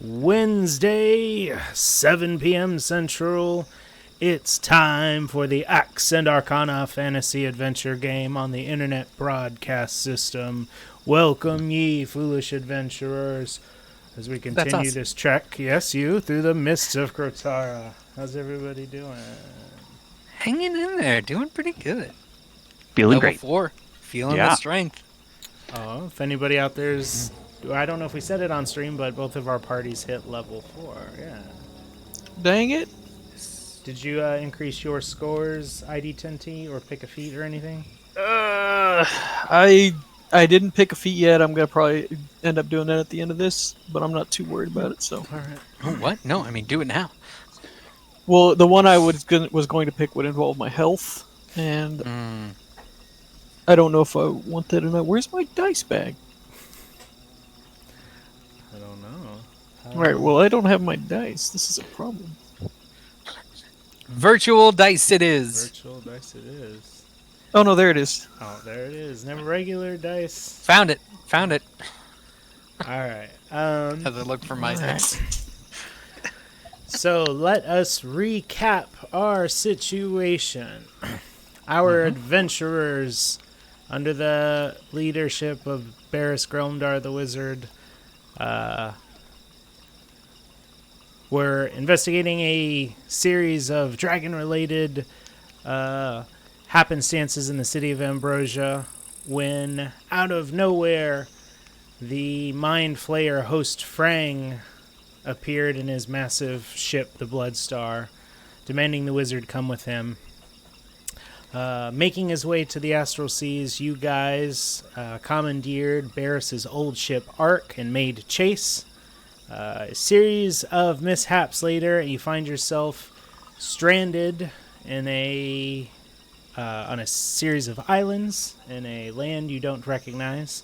Wednesday, 7 p.m. Central. It's time for the AXE+ARCANA fantasy adventure game on the internet broadcast system. Welcome ye, foolish adventurers, as we continue this trek, yes, you, through the mists of Krotara. How's everybody doing? Hanging in there, doing pretty good. Feeling Level great. 4, feeling the strength. Oh, if anybody out there's... I don't know if we said it on stream, but both of our parties hit level 4, yeah. Dang it. Did you increase your scores, ID10T, or pick a feat or anything? I didn't pick a feat yet. I'm going to probably end up doing that at the end of this, but I'm not too worried about it, so. All right. Oh, what? No, I mean, do it now. Well, the one I was going to pick would involve my health, and I don't know if I want that or not. Where's my dice bag? I don't know. Alright, well, I don't have my dice. This is a problem. Virtual dice it is. Virtual dice it is. Oh, no, there it is. Oh, there it is. Never regular dice. Found it. Found it. All right. As I look for my dice. So let us recap our situation. Our adventurers, under the leadership of Barris Gromdar the Wizard, were investigating a series of dragon-related happenstances in the city of Ambrosia when, out of nowhere, the Mind Flayer host Frang appeared in his massive ship, the Bloodstar, demanding the wizard come with him. Making his way to the Astral Seas, you guys commandeered Barris's old ship Ark and made chase. A series of mishaps later, you find yourself stranded in on a series of islands in a land you don't recognize.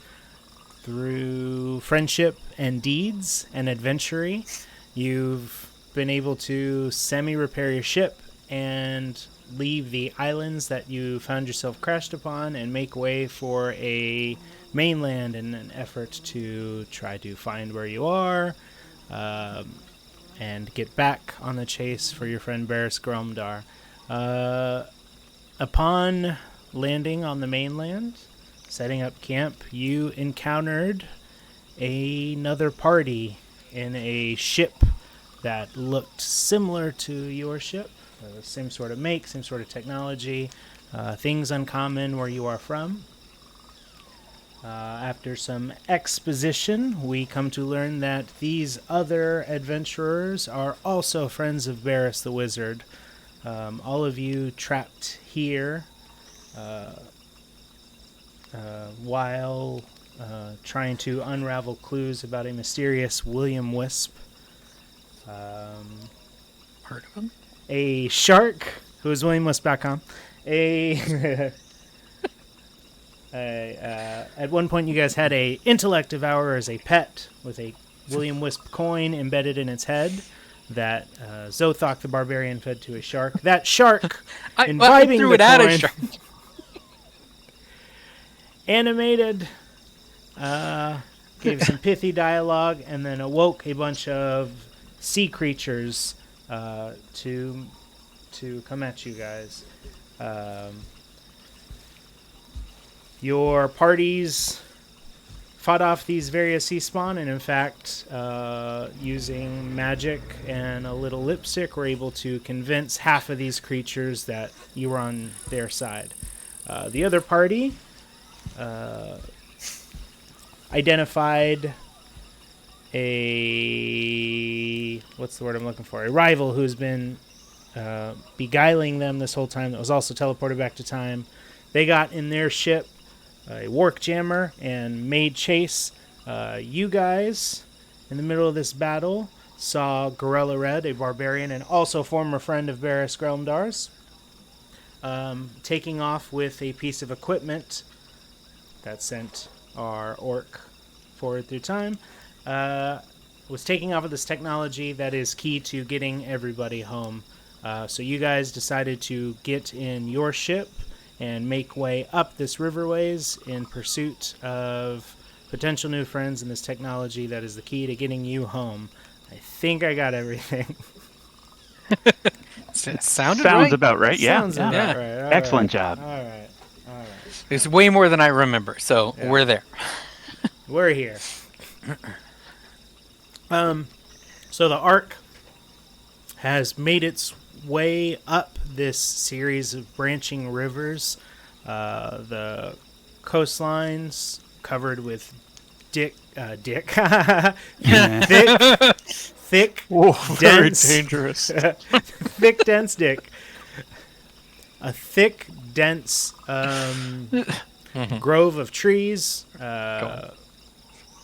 Through friendship and deeds and adventuring, you've been able to semi-repair your ship and leave the islands that you found yourself crashed upon and make way for a mainland in an effort to try to find where you are and get back on the chase for your friend Barris Gromdar. Upon landing on the mainland, setting up camp, you encountered another party in a ship that looked similar to your ship. Same sort of make, same sort of technology, things uncommon where you are from. After some exposition, we come to learn that these other adventurers are also friends of Barris the Wizard. All of you trapped here while trying to unravel clues about a mysterious William Wisp. Heard of him? A shark, who is WilliamWisp.com. At one point, you guys had a intellect devourer as a pet with a William Wisp coin embedded in its head that Zothok the barbarian fed to a shark. That shark, imbibing threw the it at a coin, shark. animated, gave some pithy dialogue, and then awoke a bunch of sea creatures to come at you guys. Your parties fought off these various sea spawn, and in fact, using magic and a little lipstick, were able to convince half of these creatures that you were on their side. The other party identified a rival who's been beguiling them this whole time, that was also teleported back to time. They got in their ship, a warp jammer, and made chase. You guys, in the middle of this battle, saw Gorilla Red, a barbarian and also former friend of Barris Gromdar's, taking off with a piece of equipment that sent our orc forward through time. Was taking off with this technology that is key to getting everybody home. So you guys decided to get in your ship and make way up this riverways in pursuit of potential new friends and this technology that is the key to getting you home. I think I got everything. Sounded Sounds right. about right. Yeah. Sounds yeah. about right. All Excellent right. job. All right. All right. It's way more than I remember, so Yeah. we're there. We're here. So the Ark has made its way up this series of branching rivers. The coastlines covered with thick, Whoa, very dense, dangerous. thick, dense dick. A thick, dense grove of trees,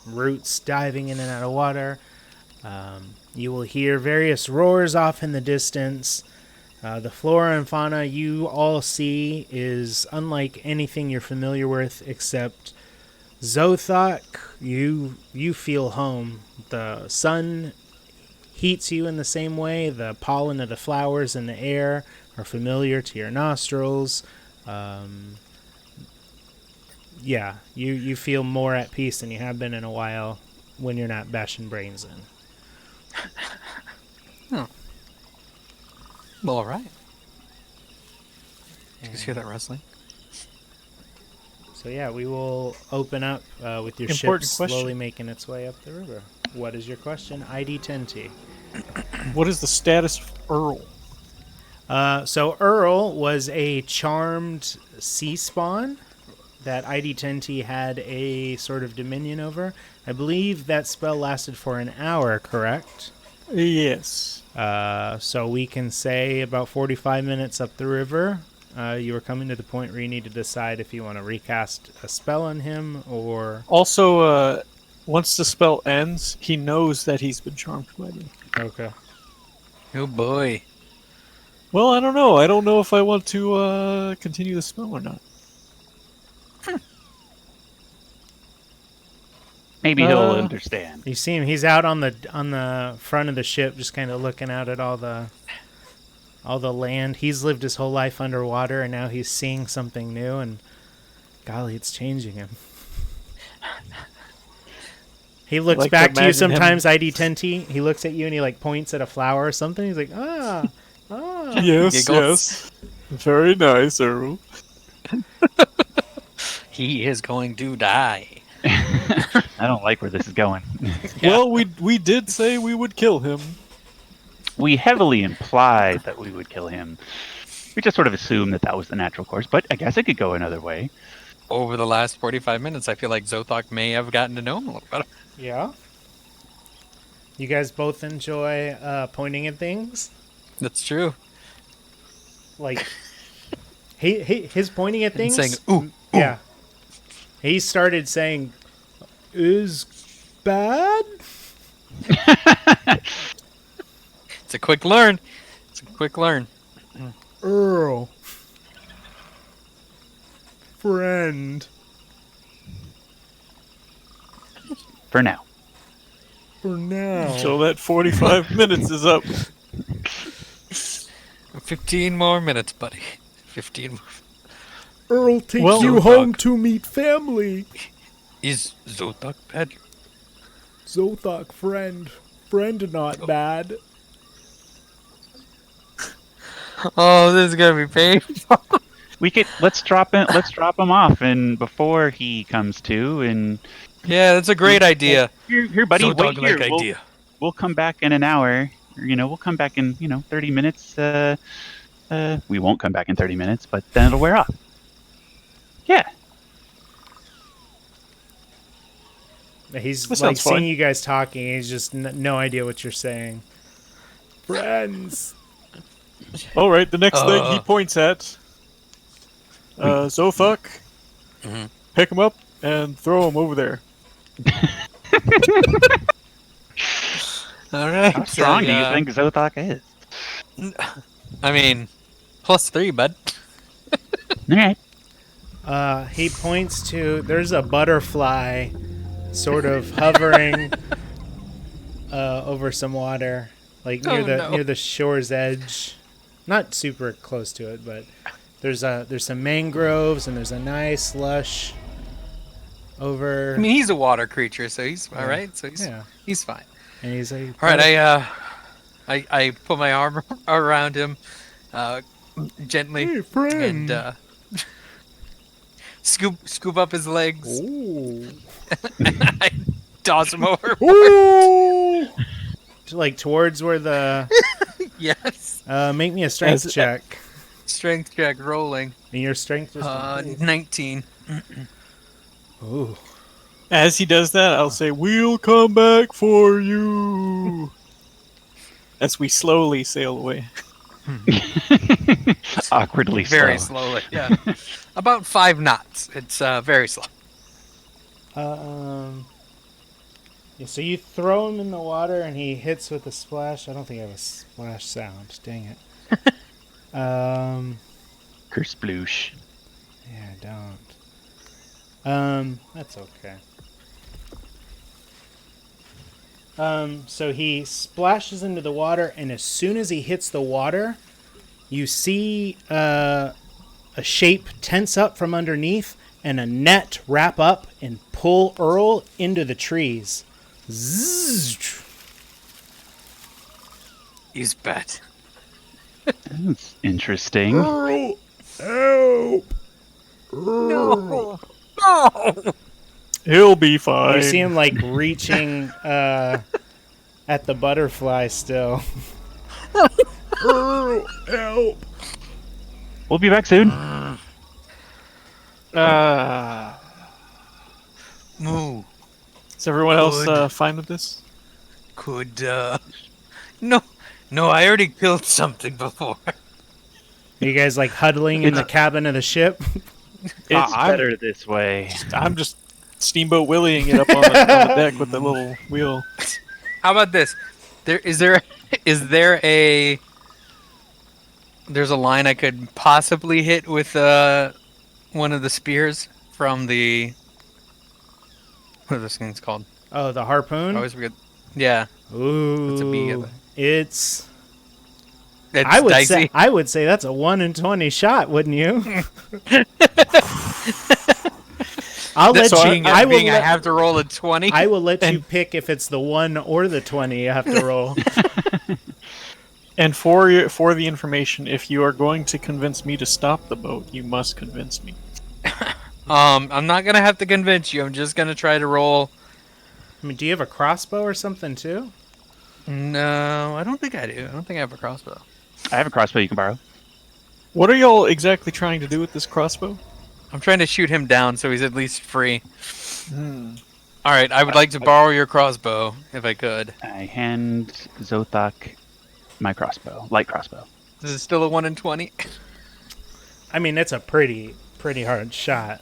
roots diving in and out of water. You will hear various roars off in the distance. The flora and fauna you all see is unlike anything you're familiar with, except Zothok. You feel home. The sun heats you in the same way. The pollen of the flowers in the air are familiar to your nostrils. Yeah, you feel more at peace than you have been in a while when you're not bashing brains in. Well, all right. Did you hear that rustling? So yeah, we will open up with your Important ship question. slowly making its way up the river. What is your question? ID 10T. What is the status of Earl? So Earl was a charmed sea spawn that ID 10T had a sort of dominion over. I believe that spell lasted for an hour, correct? Yes. So we can say about 45 minutes up the river. You were coming to the point where you need to decide if you want to recast a spell on him or... Also, once the spell ends, he knows that he's been charmed by me. Okay. Oh boy. Well, I don't know. I don't know if I want to continue the spell or not. Maybe he'll understand. You see him. He's out on the front of the ship, just kind of looking out at all the land. He's lived his whole life underwater, and now he's seeing something new. And golly, it's changing him. He looks Like to back to you imagine him- sometimes. ID 10T. He looks at you and he like points at a flower or something. He's like, ah. Yes, Giggles. yes. Very nice, Earl. He is going to die. I don't like where this is going. Well, we did say we would kill him. We heavily implied that we would kill him. We just sort of assumed that was the natural course, but I guess it could go another way. Over the last 45 minutes, I feel like Zothok may have gotten to know him a little better. Yeah. You guys both enjoy pointing at things? That's true. Like, his pointing at And things. saying, ooh, Yeah. He started saying, "Is bad." it's a quick learn. It's a quick learn. Earl, friend. For now. For now. Until that 45 minutes is up. 15 more minutes, buddy. 15 more. Earl takes Well, you Zothok. home to meet family. Is Zothok bad? Zothok, friend. Friend not bad. Oh, this is gonna be painful. Let's drop him off and before he comes to and Yeah, that's a great idea. here buddy, wait here. Zothok-like idea. We'll come back in an hour. We'll come back in 30 minutes. We won't come back in 30 minutes, but then it'll wear off. Yeah. He's That like sounds fine. seeing you guys talking. He's just no idea what you're saying. Friends. All right, the next thing he Uh. points at, Zothok, Mhm. pick him up and throw him over there. All right. How strong do you Yeah. think Zothok is? I mean, +3, bud. All right. He points to, there's a butterfly sort of hovering over some water, like near near the shore's edge. Not super close to it, but there's some mangroves and there's a nice lush over. I mean, he's a water creature, so he's all Yeah. right. So Yeah. he's fine. And he's like, All right, I put my arm around him, gently, hey, friend. and scoop up his legs. Ooh. I toss him over. Ooh. Like towards where the. Yes. Make me a strength check. Strength check rolling. And your strength is 19. Ooh. As he does that, I'll say, "We'll come back for you." As we slowly sail away. Awkwardly Very slow. slowly. Yeah. About 5 knots. It's very slow. Yeah, so you throw him in the water and he hits with a splash. I don't think I have a splash sound. Dang it. Kersploosh. Yeah, don't. That's okay. So he splashes into the water, and as soon as he hits the water, you see a shape tense up from underneath, and a net wrap up and pull Earl into the trees. Zzz. He's bad. That's interesting. Earl, help! No. No. He'll be fine. You see him like reaching at the butterfly still. Earl, help! We'll be back soon. Moo. Is everyone else Good. fine with this? Could, No, I already killed something before. Are you guys like huddling in the cabin of the ship? It's I'm- better this way. I'm just Steamboat Willieing it up on the deck with the little wheel. How about this? There's a line I could possibly hit with one of the spears from the what are those things called? Oh, the I harpoon? always forget. Yeah, Ooh. it's a bee. It's It's I dicey. would say that's a 1 in 20 shot, wouldn't you? I'll let So you. I have to roll a 20. I will let you pick if it's the 1 or the 20 you have to roll. And for the information, if you are going to convince me to stop the boat, you must convince me. I'm not gonna have to convince you. I'm just gonna try to roll. I mean, do you have a crossbow or something too? No, I don't think I do. I don't think I have a crossbow. I have a crossbow you can borrow. What are y'all exactly trying to do with this crossbow? I'm trying to shoot him down so he's at least free. All right, I would like to borrow your crossbow if I could. I hand Zothak my crossbow, light crossbow. This is still a 1 in 20. I mean, it's a pretty hard shot.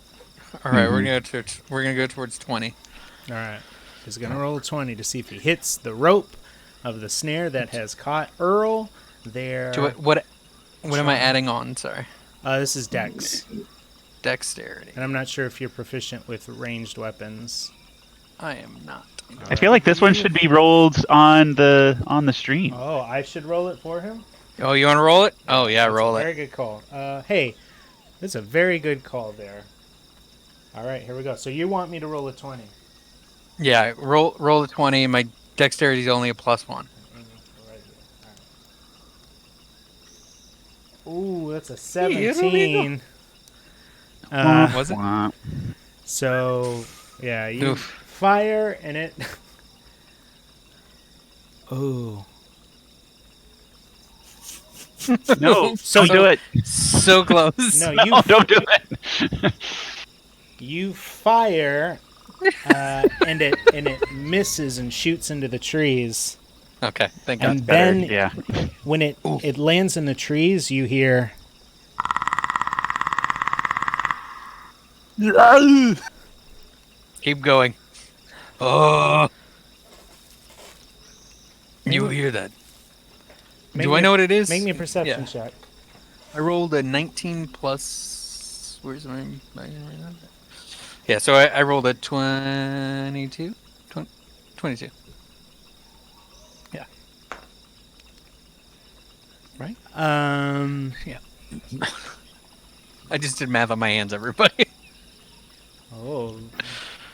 All right, we're gonna go towards 20. All right, he's gonna roll a 20 to see if he hits the rope of the snare that has caught Earl. There. What am I adding on? Sorry, This is Dex, dexterity. and I'm not sure if you're proficient with ranged weapons. I am not. I feel like this one should be rolled on the stream. Oh, I should roll it for him. Oh, you want to roll it? Oh yeah, roll Very it. good call. Hey, that's a very good call there. All right, here we go. So you want me to roll a 20? Yeah, roll a 20. My dexterity is only a +1. Ooh, that's a Yeah, 17. Was it? Wah. So, yeah, you Oof. fire and it. Ooh. No, So don't do it. So close. No, No, don't do it. you fire, and it misses and shoots into the trees. Okay, thank God. And Better, then yeah. when it lands in the trees, you hear. Keep going. Oh. You hear that? Do I know what it is? Make me a perception Yeah. check. I rolled a 19 plus. Where's my? Yeah, so I rolled a 22. 22. Yeah. Right? Yeah. I just did math on my hands, everybody. Oh,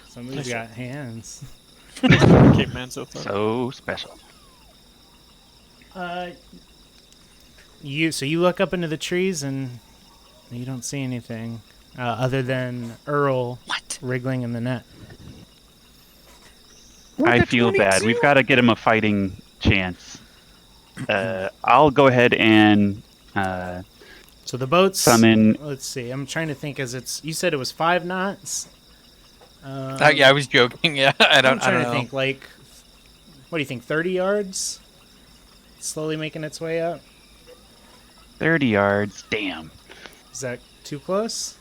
somebody's got hands. Cape Man so far. So special. You look up into the trees and you don't see anything other than Earl wriggling in the net. I feel bad. We've got to get him a fighting chance. I'll go ahead and So the boat's summon. Let's see. I'm trying to think. You said it was 5 knots. Yeah, I was joking. Yeah, I don't to know. think. Like, what do you think? 30 yards. Slowly making its way up. 30 yards. Damn. Is that too close?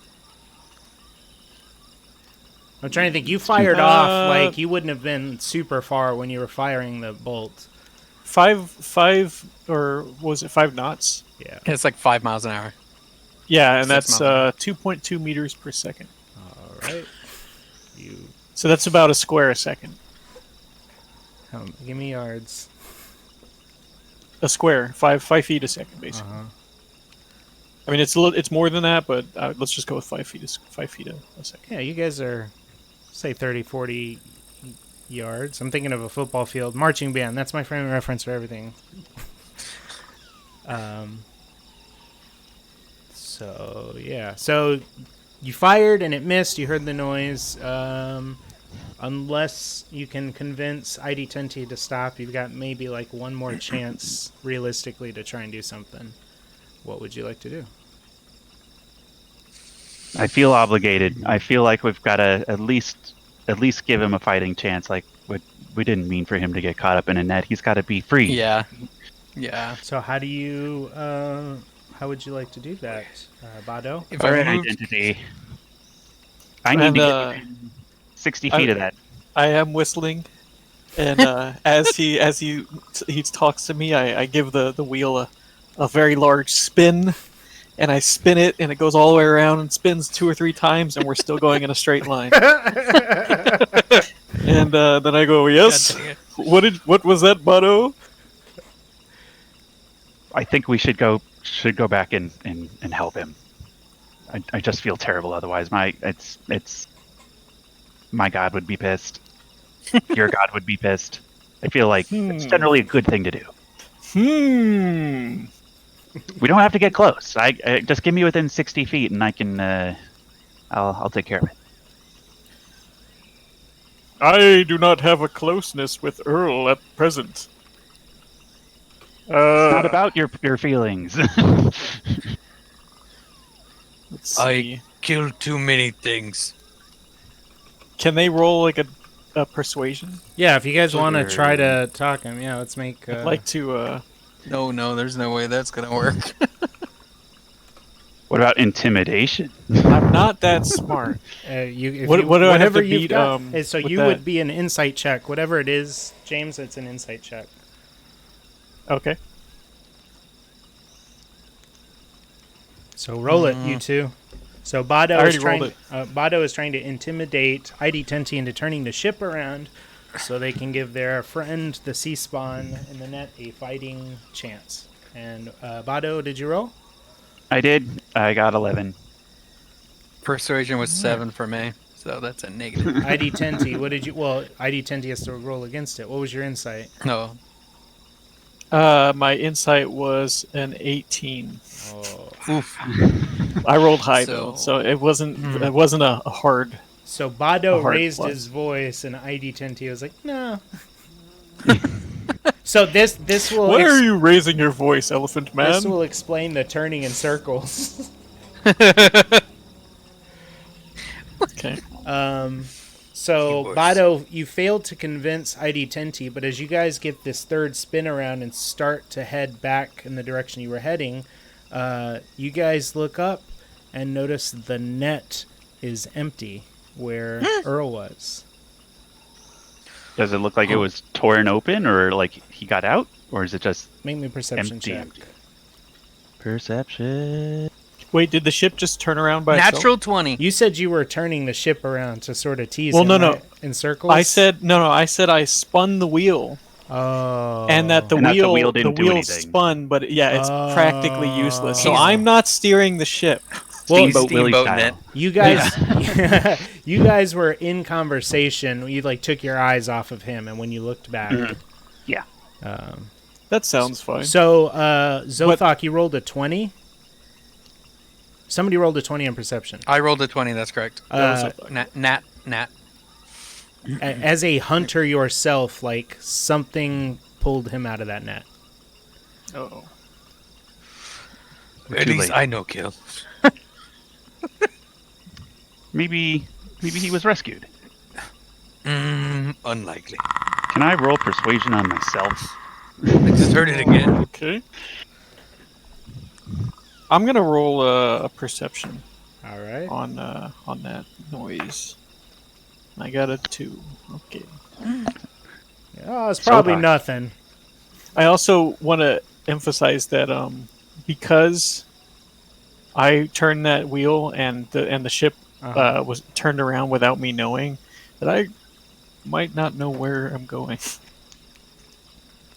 I'm trying to think. You fired off like you wouldn't have been super far when you were firing the bolt. 5 or was it 5 knots? Yeah. It's like 5 miles an hour. Yeah, and 6 that's miles. 2.2 meters per second. All right. So that's about a square a second. Give me yards. A square, 5 feet a second, basically. I mean, it's more than that, but let's just go with 5 feet. 5 feet a second. Yeah, you guys are, say, 30, 40 yards. I'm thinking of a football field. Marching band. That's my frame of reference for everything. So, yeah. So, you fired and it missed. You heard the noise. Unless you can convince ID10T to stop, you've got maybe like one more chance, realistically, to try and do something. What would you like to do? I feel obligated. I feel like we've got to at least give him a fighting chance. Like, we didn't mean for him to get caught up in a net. He's got to be free. Yeah. Yeah. So how do you, how would you like to do that, Bado? If Alright, I moved, identity. I need to get within 60 feet of that. I am whistling, and as he talks to me, I give the wheel a very large spin, and I spin it, and it goes all the way around and spins 2 or 3 times, and we're still going in a straight line. And then I go, yes. God dang it. What was that, Bado? I think we should go back and help him. I just feel terrible otherwise. My god would be pissed. Your god would be pissed. I feel like it's generally a good thing to do. We don't have to get close. I just give me within 60 feet and I can I'll take care of it. I do not have a closeness with Earl at present. It's not about your feelings. Let's see. I killed too many things. Can they roll like a persuasion? Yeah, if you guys want to Sure. try to talk him, yeah, let's make... I'd like to... No, there's no way that's gonna work. What about intimidation? I'm not that smart. what do I have whatever to you've beat, got. with So you that? would be an insight check. Whatever it is, James, it's an insight check. Okay. So roll it, you two. So I Bado already is trying. rolled Bado is trying to intimidate ID10T into turning the ship around, so they can give their friend, the sea spawn in the net, a fighting chance. And Bado, did you roll? I did. I got 11. Persuasion was 7 for me, so that's a negative. ID10T, what did you? Well, ID10T has to roll against it. What was your insight? No. My insight was an 18. Oh. Oof. I rolled high though, so it wasn't a hard. So Bado A hard raised plus. his voice, and ID10T was like, "No." So this will Why are you raising your voice, Elephant Man? this will explain the turning in circles. Okay. So Keyboards. Bado, you failed to convince ID10T, but as you guys get this third spin around and start to head back in the direction you were heading, you guys look up and notice the net is empty where Earl was. Does it look like it was torn open or like he got out? Or is it just Make me a perception empty? check. Perception? Wait, did the ship just turn around by itself? Natural 20. You said you were turning the ship around to sort of tease Well, him, no, right? In circles? I said no. I said I spun the wheel, Oh. and that the And that the wheel wheel didn't do anything. spun, but yeah, it's practically useless. So He's- I'm not steering the ship. Well, Steamboat Willie Steamboat style. net. You guys, You guys were in conversation. You like took your eyes off of him, and when you looked back, Yeah. That sounds fine. So, Zothok, you rolled a 20. Somebody rolled a 20 on perception. I rolled a 20. That's correct. That was a- Nat. As a hunter yourself, like something pulled him out of that net. oh. At Too least late. I know kill. Maybe he was rescued. Unlikely. Can I roll persuasion on myself? I just heard it again. Okay. I'm gonna roll a perception All right. on that noise. I got a 2. Okay. Oh, it's probably Zothok. nothing. I also want to emphasize that because I turned that wheel and the ship was turned around without me knowing, that I might not know where I'm going.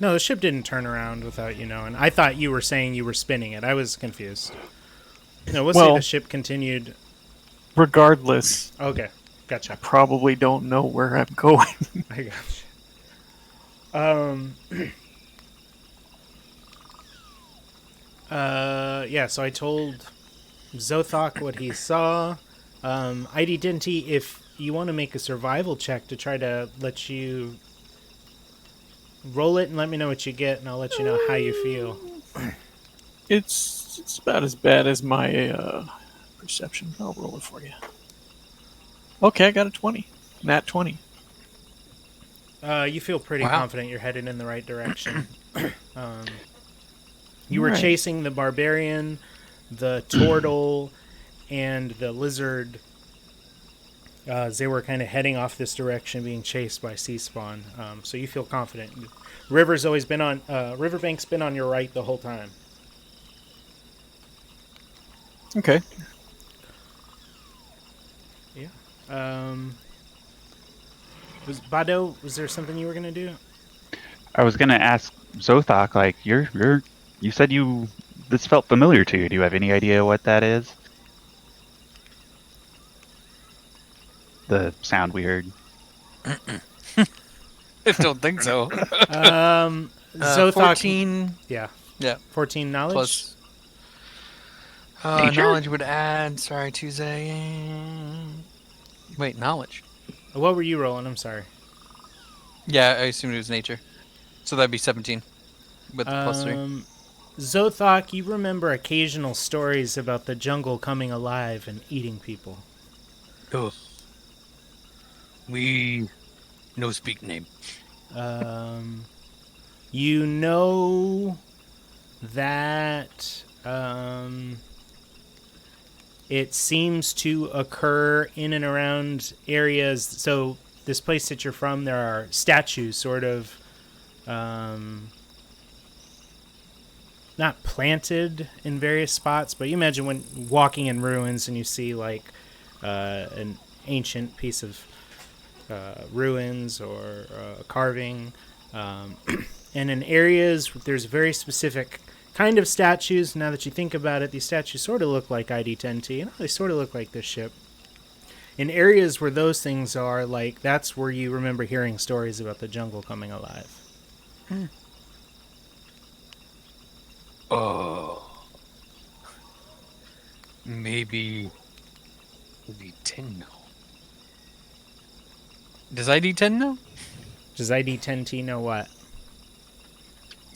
No, the ship didn't turn around without you knowing. I thought you were saying you were spinning it. I was confused. No, we'll say Well- the ship continued. Regardless, Okay, gotcha. probably don't know where I'm going. I gotcha. Yeah, so I told Zothok what he saw. ID Dinty, if you want to make a survival check to try to let you roll it and let me know what you get, and I'll let you know how you feel. It's about as bad as my perception. I'll roll it for you. Okay, I got a 20. Nat 20. You feel pretty Wow. confident you're headed in the right direction. You were Right. chasing the barbarian, the turtle, and the lizard. They were kind of heading off this direction, being chased by sea spawn. So you feel confident. Riverbank's been on your right the whole time. Okay. Bado, was there something you were gonna do? I was gonna ask Zothok, like, you said this felt familiar to you. Do you have any idea what that is? The sound we heard. I don't think so. Zothok, 14. yeah, Yeah. 14 knowledge. Plus. Nature? Knowledge would add. Sorry, Tuesday. Wait, knowledge. What were you rolling? I'm sorry. Yeah, I assumed it was nature. So that'd be 17 with the plus 3. Zothok, you remember occasional stories about the jungle coming alive and eating people. Oh. We no speak name. You know that it seems to occur in and around areas. So this place that you're from, there are statues sort of not planted in various spots, but you imagine when walking in ruins and you see like an ancient piece of ruins or carving, and in areas there's very specific kind of statues. Now that you think about it, these statues sort of look like ID10T, and they sort of look like this ship. In areas where those things are, like, that's where you remember hearing stories about the jungle coming alive. Oh. Maybe ID10 know. Does ID10 know? Does ID10T know what?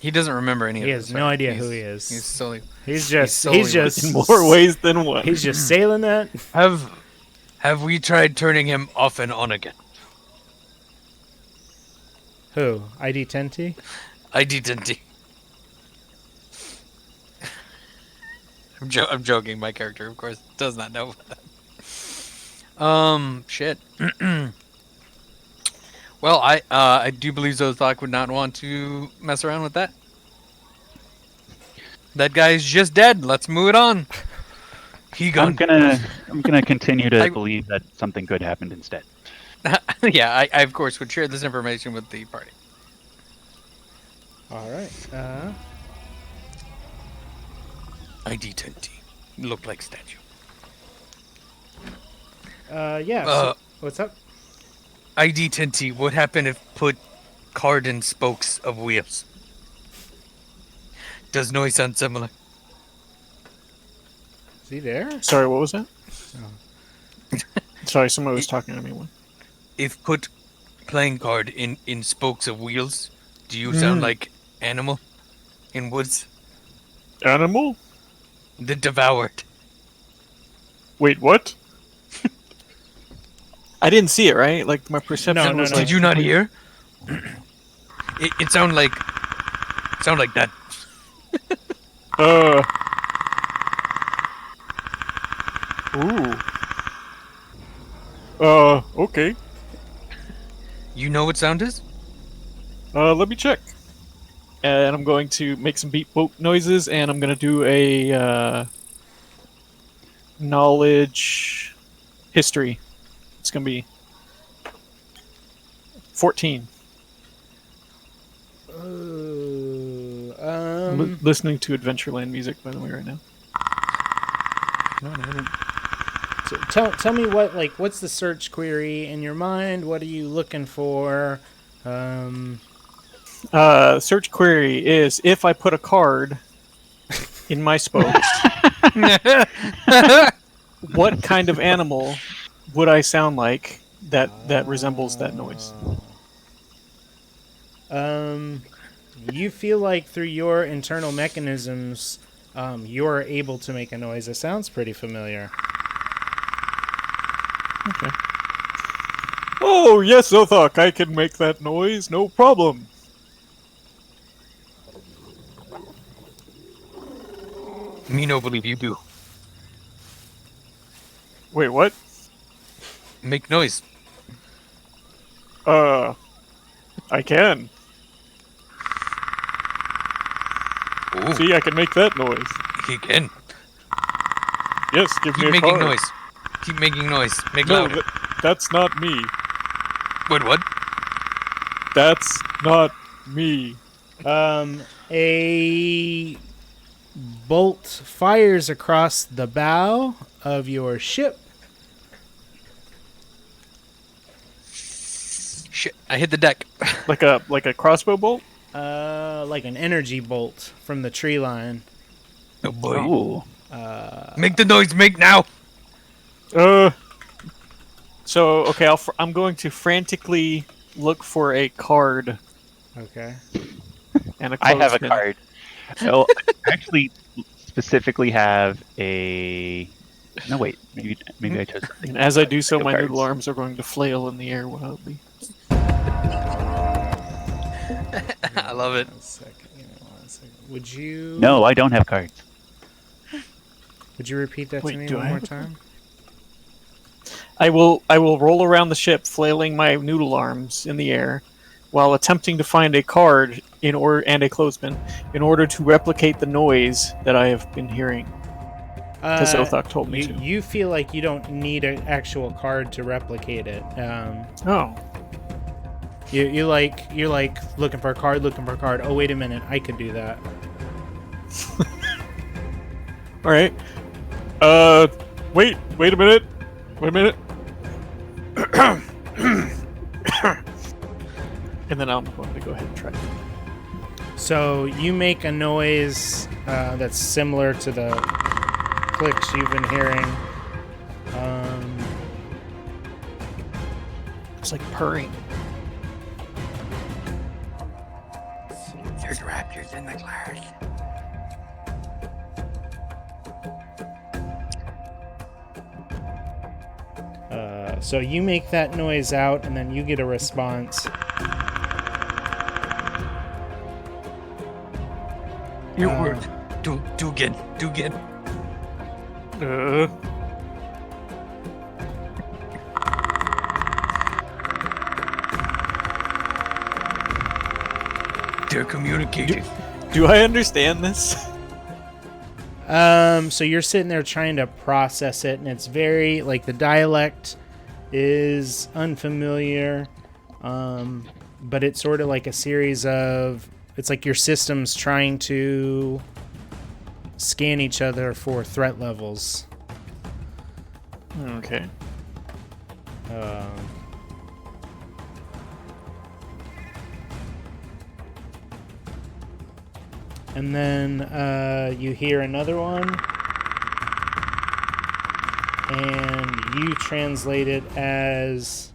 He doesn't remember any of He this. has no idea who he is. He's solely. He's just solely In more ways than one. he's just sailing that. Have we tried turning him off and on again? Who? ID10T? ID10T. I'm joking. My character, of course, does not know that. Shit. Well, I do believe Zothok would not want to mess around with that. That guy's just dead. Let's move it on. He I'm gone. gonna continue to I- believe that something good happened instead. Yeah, I of course would share this information with the party. All right. ID10T. Look like statue. Yeah. What's up? ID10T, what happened if put card in spokes of wheels? Does noise sound similar? Is he there? Sorry, what was that? Sorry, someone was talking to me. If put playing card in spokes of wheels, do you sound like animal in woods? Animal? The devoured. Wait, what? I didn't see it, right? Like, my perception No, was no. like... Did you not hear? It sound like that. Okay. You know what sound is? Let me check. And I'm going to make some beat boat noises, and I'm going to do a, knowledge history. It's going to be 14. Listening to Adventureland music, by the way, right now. So tell me what's the search query in your mind? What are you looking for? Search query is if I put a card in my spokes, what kind of animal would I sound like that resembles that noise? You feel like through your internal mechanisms, you're able to make a noise that sounds pretty familiar. Okay. Oh, yes, Othok, I can make that noise, no problem. Me no believe you do. Wait, what? Make noise. I can. Ooh, See, I can make that noise. he can. Yes, give me Keep a making card. noise. Keep making noise. Make No, louder. that's not me. Wait, what? That's not me. A bolt fires across the bow of your ship. Shit, I hit the deck. Like a crossbow bolt? Like an energy bolt from the tree line. Oh boy. Ooh. Make the noise, make now! So, okay, I'm going to frantically look for a card Okay. and a I have a clothespin. card. Oh, I actually specifically have a. No, wait. Maybe I chose. And as I do so, my Cards. noodle arms are going to flail in the air wildly. I love it. 1 second. Give me 1 second. Would you? No, I don't have cards. Would you repeat that Wait, to me do one I more have a time? I will roll around the ship, flailing my noodle arms in the air, while attempting to find a card and a clothespin in order to replicate the noise that I have been hearing. Because Othok told me to. You feel like you don't need an actual card to replicate it. Oh. You're like looking for a card. Oh, wait a minute, I could do that. All right. Wait a minute. And then I'm going to go ahead and try. So you make a noise that's similar to the clicks you've been hearing. It's like purring. There's raptors in the glass. So you make that noise out, and then you get a response. Your word. Do again. They're communicating. Do I understand this? So you're sitting there trying to process it, and it's very like the dialect is unfamiliar, but it's sort of like a series of. It's like your system's trying to scan each other for threat levels. Okay. And then you hear another one, and you translate it as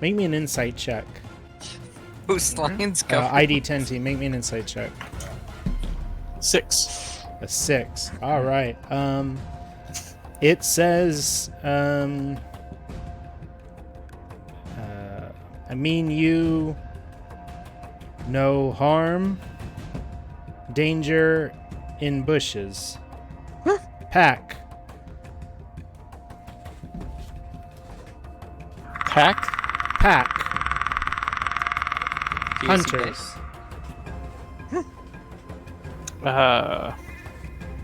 make me an insight check. Whose lines go? ID 10T, make me an insight check. 6. A 6. All right. It says, I mean you no harm, danger in bushes. Pack. Pack? Hunters.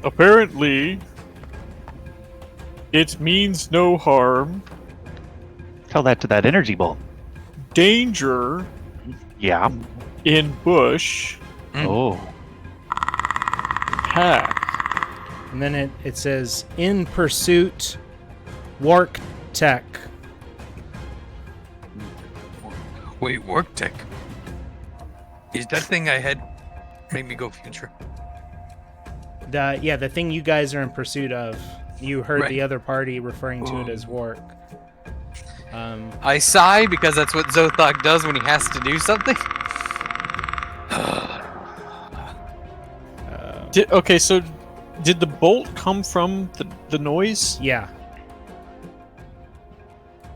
Apparently, it means no harm, Tell that to that energy bolt. danger Yeah. in bush, Oh. pack. And then it says, in pursuit, Wark Tech. Wait, work tech. Is that thing I had make me go future? The thing you guys are in pursuit of. You heard Right. the other party referring to it as Wark. I sigh because that's what Zothok does when he has to do something. Okay, so did the bolt come from the noise? Yeah.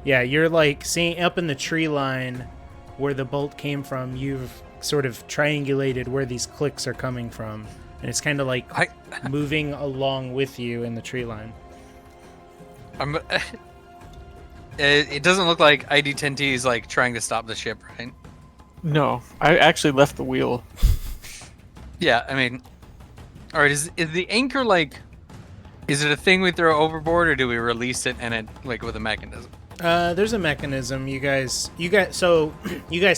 Yeah, you're like seeing up in the tree line where the bolt came from. You've sort of triangulated where these clicks are coming from, and it's kind of like moving along with you in the tree line. It doesn't look like ID10T is like trying to stop the ship, right? No, I actually left the wheel. Yeah, I mean, all right. Is the anchor like? Is it a thing we throw overboard, or do we release it and it like with a mechanism? There's a mechanism. You guys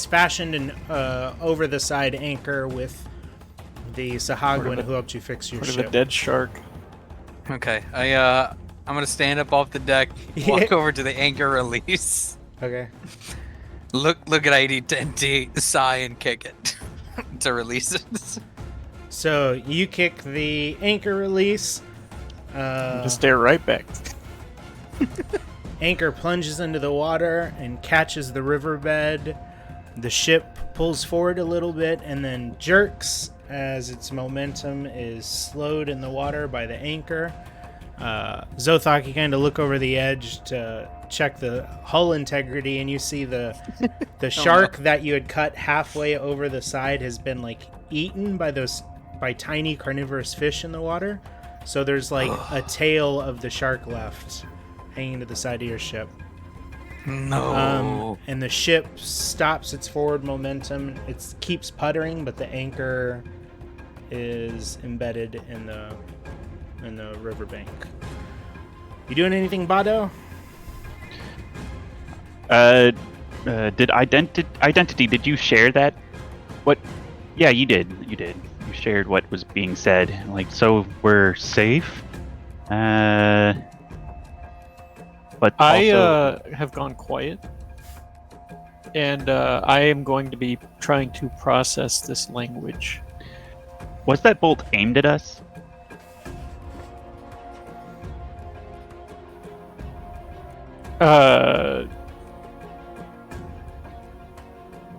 fashioned an over the side anchor with the Sahagwin who helped you fix your Part of ship. a dead shark. Okay, I'm gonna stand up off the deck, walk over to the anchor release, Okay. look at ID10T, sigh and kick it to release it. So you kick the anchor release. Just stare right back. Anchor plunges into the water and catches the riverbed. The ship pulls forward a little bit and then jerks as its momentum is slowed in the water by the anchor. Zothok, you kind of look over the edge to check the hull integrity, and you see the shark that you had cut halfway over the side has been like eaten by tiny carnivorous fish in the water. So there's like a tail of the shark left hanging to the side of your ship. No. And the ship stops its forward momentum. It keeps puttering, but the anchor is embedded in the riverbank. You doing anything, Bado? Did identity? Did you share that? What? Yeah, you did. You did. You shared what was being said. Like, so we're safe. But I also, have gone quiet, and I am going to be trying to process this language. was that bolt aimed at us?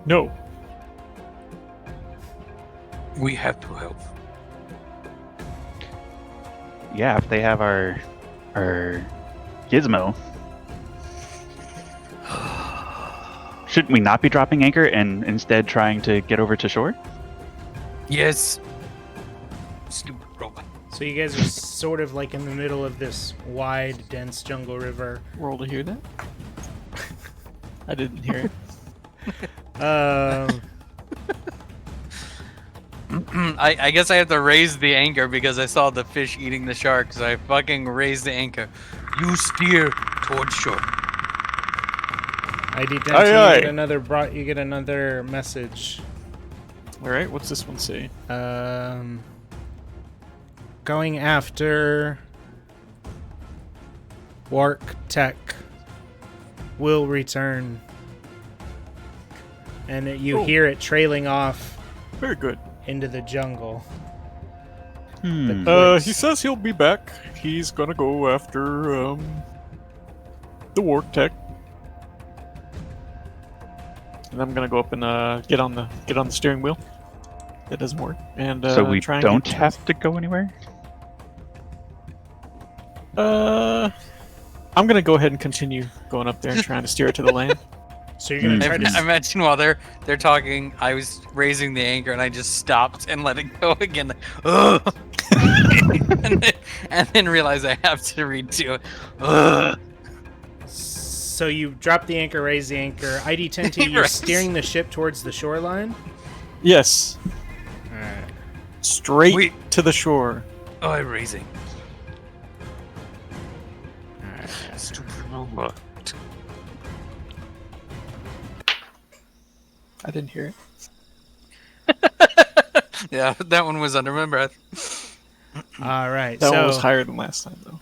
No. We have to help. Yeah, if they have our gizmo. Shouldn't we not be dropping anchor and instead trying to get over to shore? Yes. Stupid robot. So you guys are sort of like in the middle of this wide, dense jungle river. Roll to hear that. I didn't hear it. I guess I have to raise the anchor because I saw the fish eating the shark, so I fucking raised the anchor. You steer towards shore. ID Dempsey, Aye, you get another message. All right, what's this one say? going after Wark Tech will return. And you hear it trailing off Very good. into the jungle. He says he'll be back. He's gonna go after the Wark Tech. And I'm gonna go up and get on the steering wheel. That doesn't work. And so we try and don't get- have to go anywhere? I'm gonna go ahead and continue going up there and trying to steer it to the land. So you're going to try I to... imagine while they're talking, I was raising the anchor and I just stopped and let it go again. Ugh. and then realize I have to redo it. Ugh. So you drop the anchor, raise the anchor. ID10T, you're Right. steering the ship towards the shoreline? Yes, Alright. straight Wait. to the shore. Oh, I'm raising. I didn't hear it. Yeah, that one was under my breath. Alright, That one so was higher than last time, though.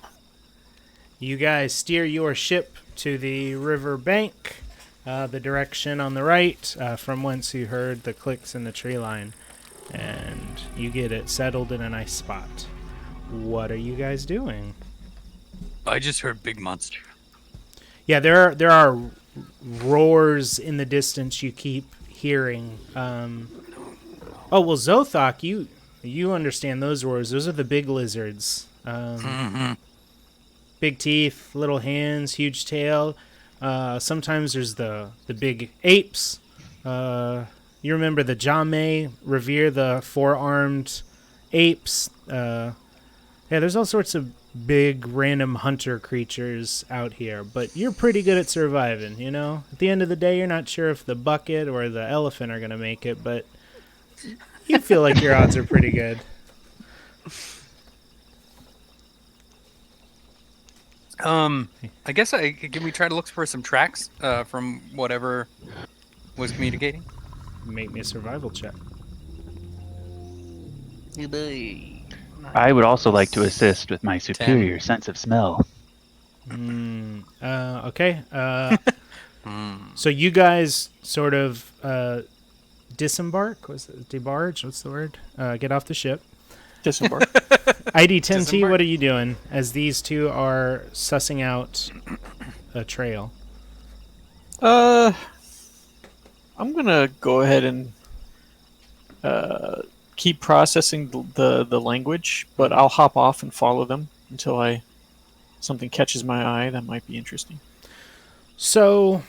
you guys steer your ship to the river bank, the direction on the right, from whence you heard the clicks in the tree line. And you get it settled in a nice spot. What are you guys doing? I just heard big monster. Yeah, there are roars in the distance you keep hearing. Oh, well, Zothok, you understand those roars. Those are the big lizards. Big teeth, little hands, huge tail. Sometimes there's the big apes. You remember the Jame revere the four-armed apes. Yeah, there's all sorts of big random hunter creatures out here, but you're pretty good at surviving, you know? At the end of the day, you're not sure if the bucket or the elephant are going to make it, but you feel like your odds are pretty good. I guess can we try to look for some tracks from whatever was communicating? Make me a survival check. I would also like to assist with my superior sense of smell. Okay. So you guys sort of disembark? Was it debarge? What's the word? Get off the ship. Disembark. ID10T, Disembark. what are you doing as these two are sussing out a trail? I'm gonna go ahead and keep processing the language, but I'll hop off and follow them until something catches my eye that might be interesting. So,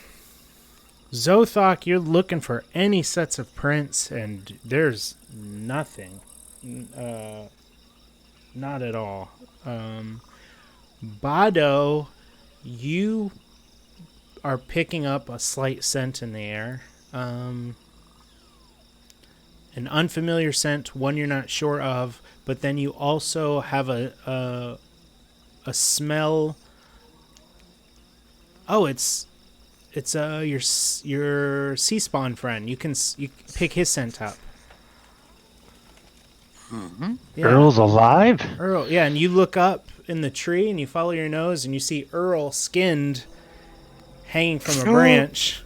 Zothok, you're looking for any sets of prints, and there's nothing. Not at all. Bado, you are picking up a slight scent in the air. An unfamiliar scent, one you're not sure of, but then you also have a smell. Oh, it's your sea spawn friend. You pick his scent up. Yeah. Earl's alive? Earl, yeah, and you look up in the tree and you follow your nose and you see Earl skinned, hanging from a branch.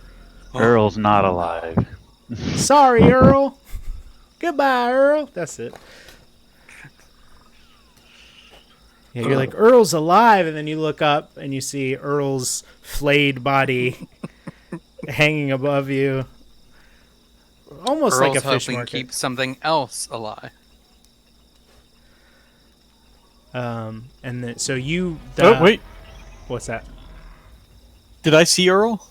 Earl's not alive. Sorry, Earl. Goodbye, Earl. That's it. Yeah, you're like, Earl's alive, and then you look up and you see Earl's flayed body hanging above you. Almost Earl's like a fish hoping market. keep something else alive. And then, so you... Oh, wait. What's that? Did I see Earl?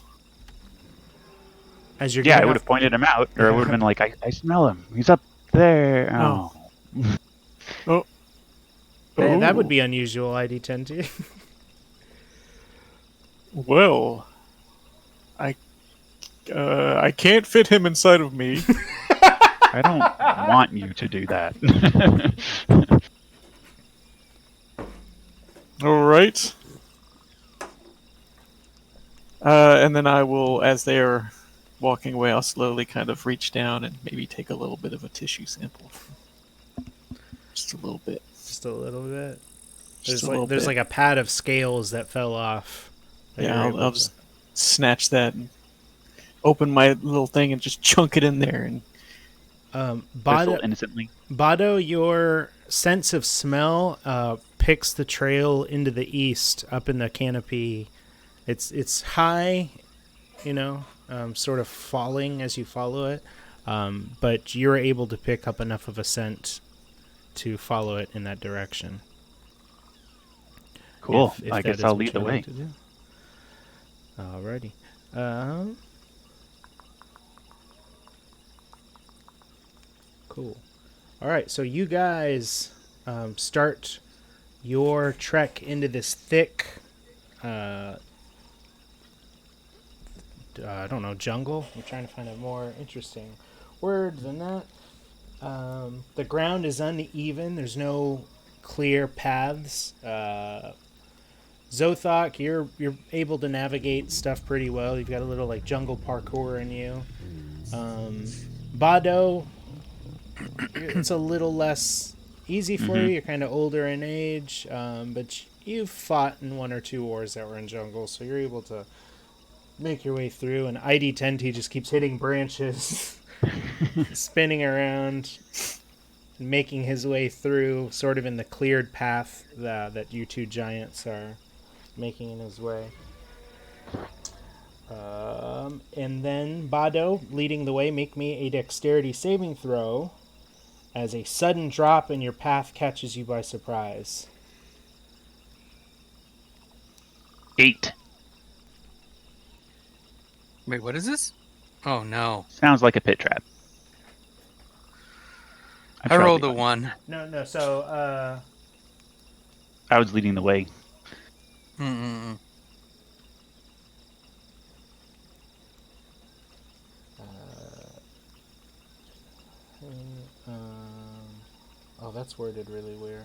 As you're Yeah, I getting would off- have pointed him out, or I would have been like, I smell him. He's up there. Oh. Oh. That would be unusual, ID10T. Well, I can't fit him inside of me. I don't want you to do that. All right. And then I will, as they are walking away, I'll slowly kind of reach down and maybe take a little bit of a tissue sample. Just a little bit. just a little bit. Just a little There's bit. like a pad of scales that fell off. that Yeah, you're I'll, able I'll to- just snatch that and open my little thing and just chunk it in there. And Whistle innocently. Bado, your sense of smell picks the trail into the east, up in the canopy. It's high, sort of falling as you follow it, but you're able to pick up enough of a scent to follow it in that direction. Cool. If I that guess is I'll what lead the you'd way. like to do. Alrighty. Cool. All right, so you guys start your trek into this thick, I don't know, jungle. I'm trying to find a more interesting word than that. The ground is uneven. There's no clear paths. Zothok, you're able to navigate stuff pretty well. You've got a little like jungle parkour in you. Bado, it's a little less easy for you. You're kind of older in age, but you've fought in 1 or 2 wars that were in jungle, so you're able to make your way through. And ID Tenti just keeps hitting branches, spinning around, making his way through, sort of in the cleared path that you two giants are making in his way. And then Bado, leading the way, make me a dexterity saving throw as a sudden drop in your path catches you by surprise. 8. Wait, what is this? Oh no. Sounds like a pit trap. I rolled a probably 1. No, so, I was leading the way. Mm-mm. oh, that's worded really weird.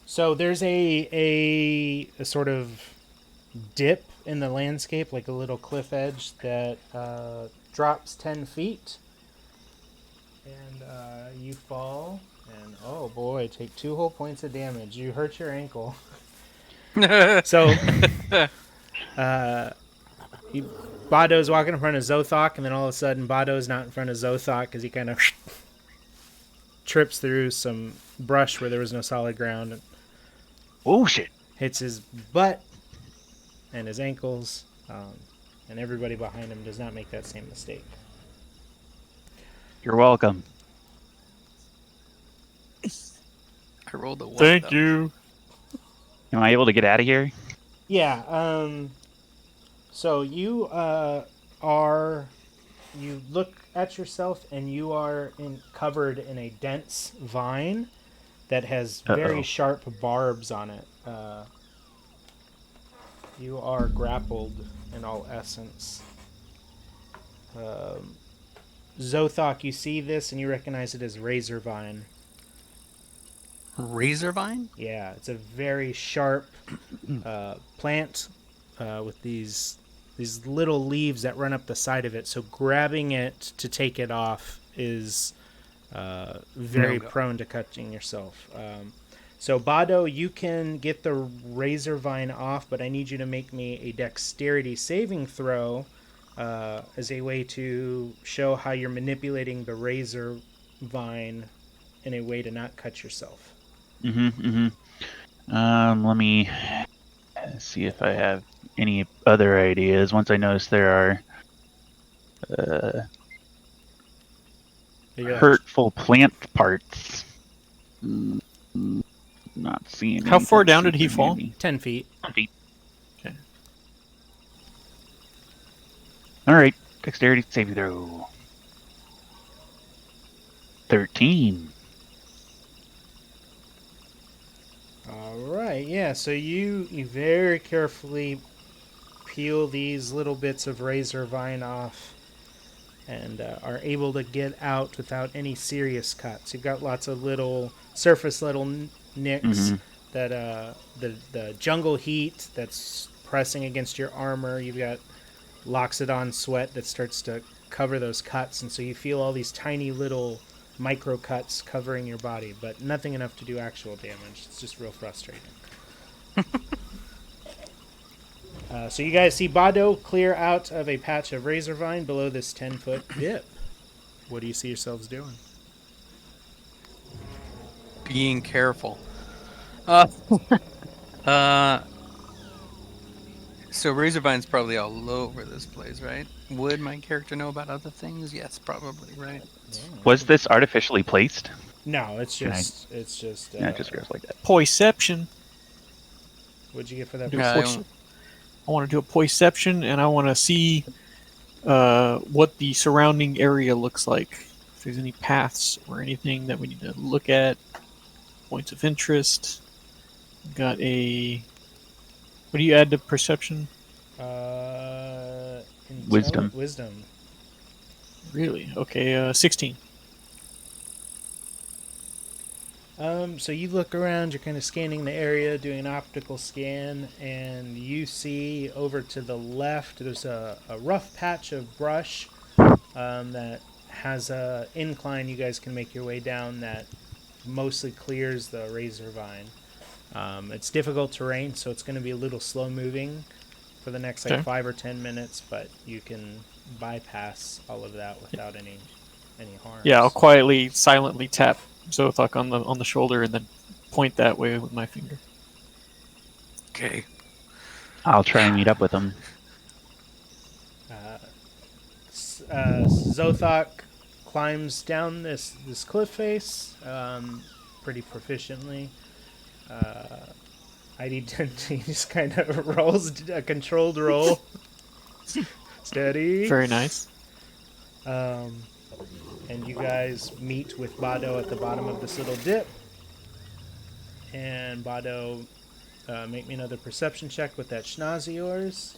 So there's a sort of dip in the landscape, like a little cliff edge that drops 10 feet. And you fall, and oh boy, take 2 whole points of damage. You hurt your ankle. So, Bado's walking in front of Zothok, and then all of a sudden, Bado's not in front of Zothok because he kind of trips through some brush where there was no solid ground and Oh shit! hits his butt and his ankles, and everybody behind him does not make that same mistake. You're welcome. I rolled a 1. thank though. you. Am I able to get out of here? Yeah, so you you look at yourself and you are covered in a dense vine that has very Uh-oh. sharp barbs on it. You are grappled in all essence. Zothok, you see this and you recognize it as razor vine. Razor vine? Yeah, it's a very sharp plant with these little leaves that run up the side of it. So grabbing it to take it off is very No go. prone to cutting yourself. So Bado, you can get the razor vine off, but I need you to make me a dexterity saving throw as a way to show how you're manipulating the razor vine in a way to not cut yourself. Let me see if I have any other ideas. Once I notice there are hurtful plant parts. Not seeing. How far anything down did he super fall? handy. 10 feet. 10 feet. Okay. All right. Dexterity saving throw. 13. All right, yeah. So you very carefully peel these little bits of razor vine off, and are able to get out without any serious cuts. You've got lots of little surface nicks that the jungle heat that's pressing against your armor. You've got Loxodon sweat that starts to cover those cuts, and so you feel all these tiny little micro cuts covering your body, but nothing enough to do actual damage. It's just real frustrating. So you guys see Bado clear out of a patch of razor vine below this 10-foot dip. What do you see yourselves doing? Being careful. Uh, so Razorvine's probably all over this place, right? Would my character know about other things? Yes, probably, right? Was this artificially placed? No, it's Can I- just Yeah, it just goes like that. Poiception. What'd you get for that? Do a Yeah, I want to do a poiception, and I want to see what the surrounding area looks like. If there's any paths or anything that we need to look at, points of interest. Got a. What do you add to perception? Wisdom. Wisdom. Really? Okay, 16. So you look around, you're kind of scanning the area, doing an optical scan, and you see over to the left there's a rough patch of brush that has a incline you guys can make your way down that mostly clears the razor vine. It's difficult terrain, so it's going to be a little slow moving for the next Okay. 5 or 10 minutes, but you can bypass all of that without any harm. Yeah, I'll quietly, silently tap Zothok on the shoulder and then point that way with my finger. okay. I'll try and meet up with him. Zothok climbs down this cliff face pretty proficiently. ID he just kind of rolls a controlled roll. Steady. Very nice. And you guys meet with Bado at the bottom of this little dip. And Bado, make me another perception check with that schnoz of yours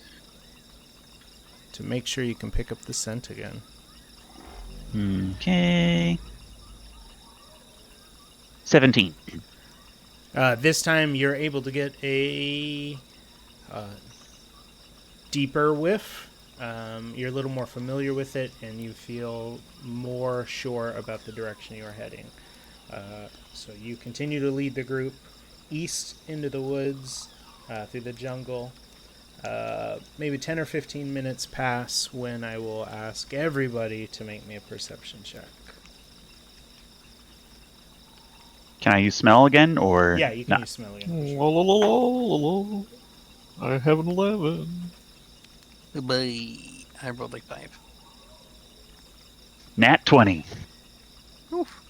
to make sure you can pick up the scent again. Okay. 17. This time you're able to get a deeper whiff. You're a little more familiar with it, and you feel more sure about the direction you are heading. So you continue to lead the group east into the woods, through the jungle. Maybe 10 or 15 minutes pass when I will ask everybody to make me a perception check. Can I use smell again, or Yeah, you can nah? use smell again. I have an 11. Goodbye. I rolled like 5. Nat 20. Oof.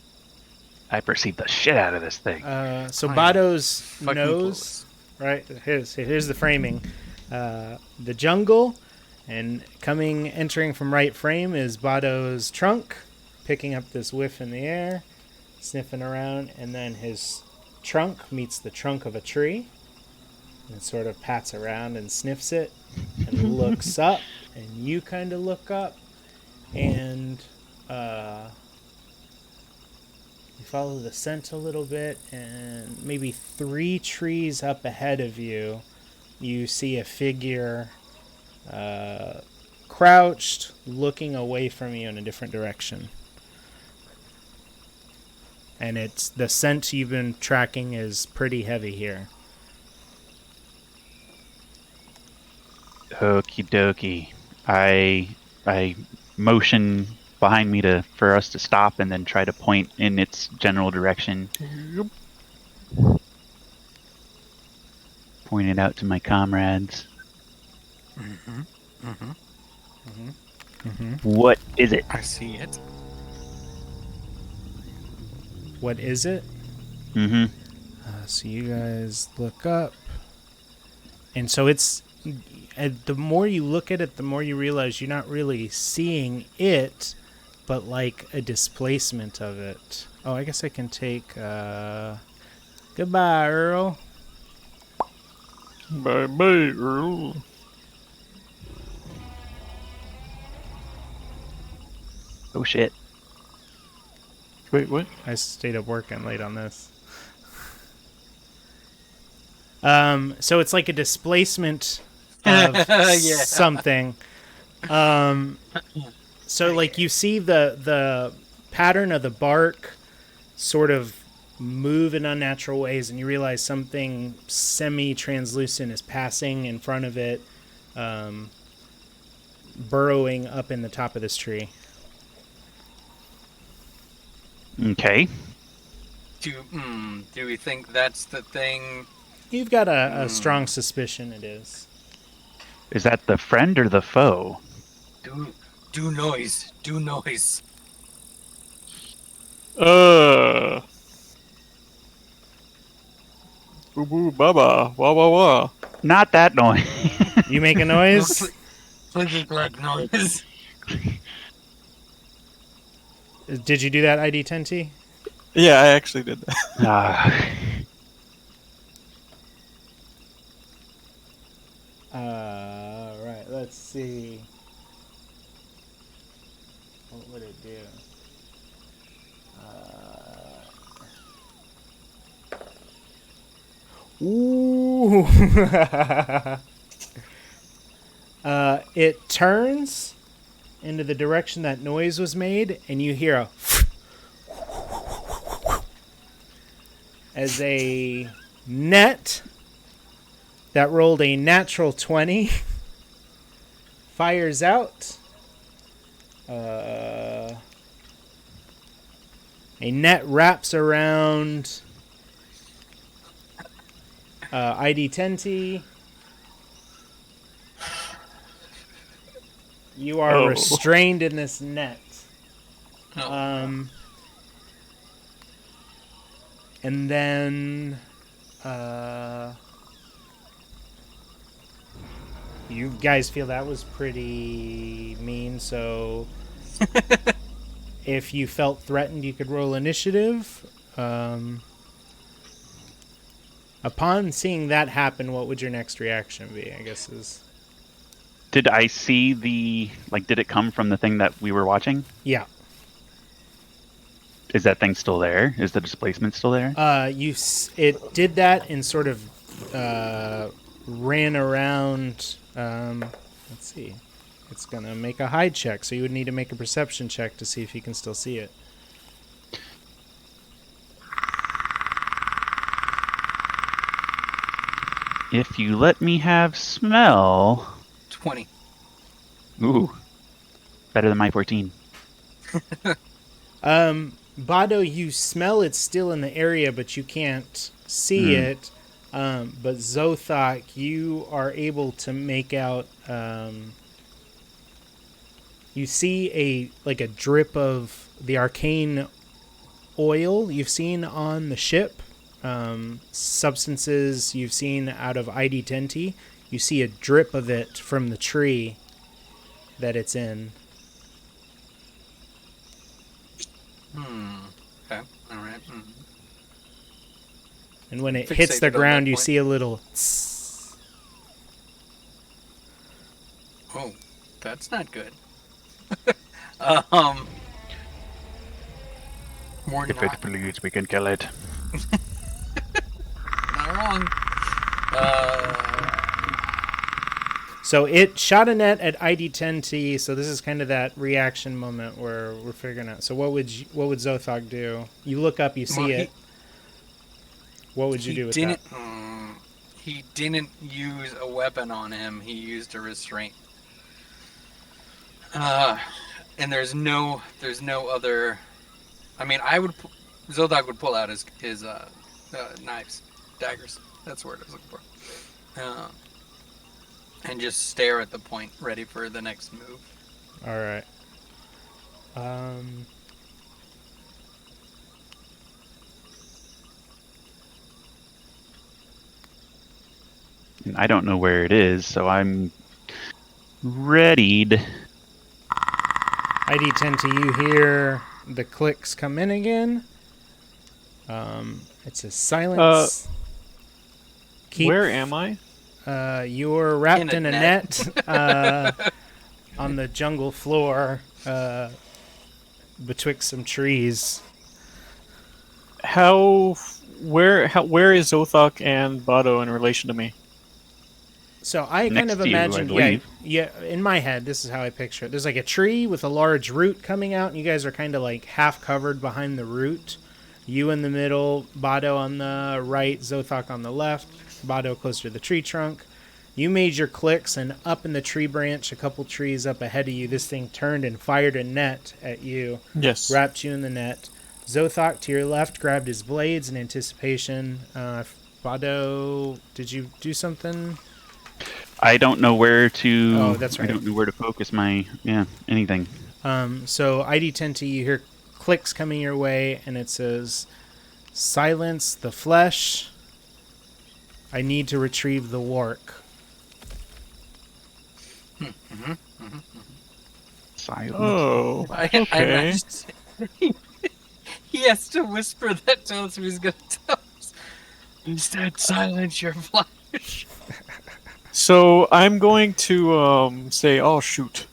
I perceive the shit out of this thing. So I am Bado's fucking nose, right? Here's the framing. The jungle, and entering from right frame is Bado's trunk, picking up this whiff in the air, sniffing around, and then his trunk meets the trunk of a tree, and sort of pats around and sniffs it, and looks up, and you kind of look up, and you follow the scent a little bit, and maybe 3 trees up ahead of you, you see a figure crouched, looking away from you in a different direction. And it's the scent you've been tracking is pretty heavy here. Okie dokie. I motion behind me for us to stop, and then try to point in its general direction. Point it out to my comrades. What is it? I see it. What is it? Mm-hmm. So you guys look up. And so it's... the more you look at it, the more you realize you're not really seeing it, but like a displacement of it. Oh, I guess I can take... Goodbye, Earl. Bye-bye, Earl. Oh shit. Wait, what? I stayed up working late on this. So it's like a displacement of something. So like you see the pattern of the bark sort of move in unnatural ways, and you realize something semi-translucent is passing in front of it, burrowing up in the top of this tree. Okay. Do we think that's the thing? You've got a strong suspicion it is. Is that the friend or the foe? Do noise. Do noise. Boo boo baba. Wah wah wah. Not that noise. You make a noise? Please like noise. Did you do that, ID 10T? Yeah, I actually did that. Right, let's see. What would it do? Ooh! It turns into the direction that noise was made, and you hear a as a net that rolled a natural 20 fires out. A net wraps around ID 10T. You are restrained in this net. And then you guys feel that was pretty mean, so if you felt threatened, you could roll initiative. Upon seeing that happen, what would your next reaction be, I guess is... Did I see did it come from the thing that we were watching? Yeah. Is that thing still there? Is the displacement still there? It did that and sort of ran around. Let's see. It's going to make a hide check, so you would need to make a perception check to see if you can still see it. If you let me have smell... 20. Ooh. Better than my 14. Bado, you smell it still in the area, but you can't see it. But Zothok, you are able to make out... you see a drip of the arcane oil you've seen on the ship. Substances you've seen out of ID 10T. You see a drip of it from the tree that it's in. Okay. All right. And when it hits the ground, you see a little tss. Oh, that's not good. More If it bleeds, we can kill it. not wrong. So it shot a net at ID 10T. So this is kind of that reaction moment where we're figuring out. So what would Zothok do? You look up, you see it. What would you do with that? He didn't use a weapon on him. He used a restraint. And there's no other. I mean, Zothok would pull out his knives, daggers. That's the word I was looking for. And just stare at the point, ready for the next move. All right. And I don't know where it is, so I'm readied. ID 10T, you hear the clicks come in again. It says silence. Where am I? You're wrapped in a net on the jungle floor betwixt some trees. Where is Zothok and Bado in relation to me? So I kind Next of to you, I imagine, believe. yeah, in my head, this is how I picture it. There's like a tree with a large root coming out, and you guys are kind of like half covered behind the root. You in the middle, Bado on the right, Zothok on the left, Bado closer to the tree trunk. You made your clicks, and up in the tree branch, a couple trees up ahead of you, this thing turned and fired a net at you, Yes. wrapped you in the net. Zothok to your left grabbed his blades in anticipation. Bado, did you do something? I don't know where to. Oh, that's right. I don't know where to focus my anything. So ID10T, you hear clicks coming your way, and it says, "Silence the flesh. I need to retrieve the wark." Silence. Oh, okay. He has to whisper that to us if he's going to tell us. Instead, silence your flesh. So I'm going to say, "Oh shoot,"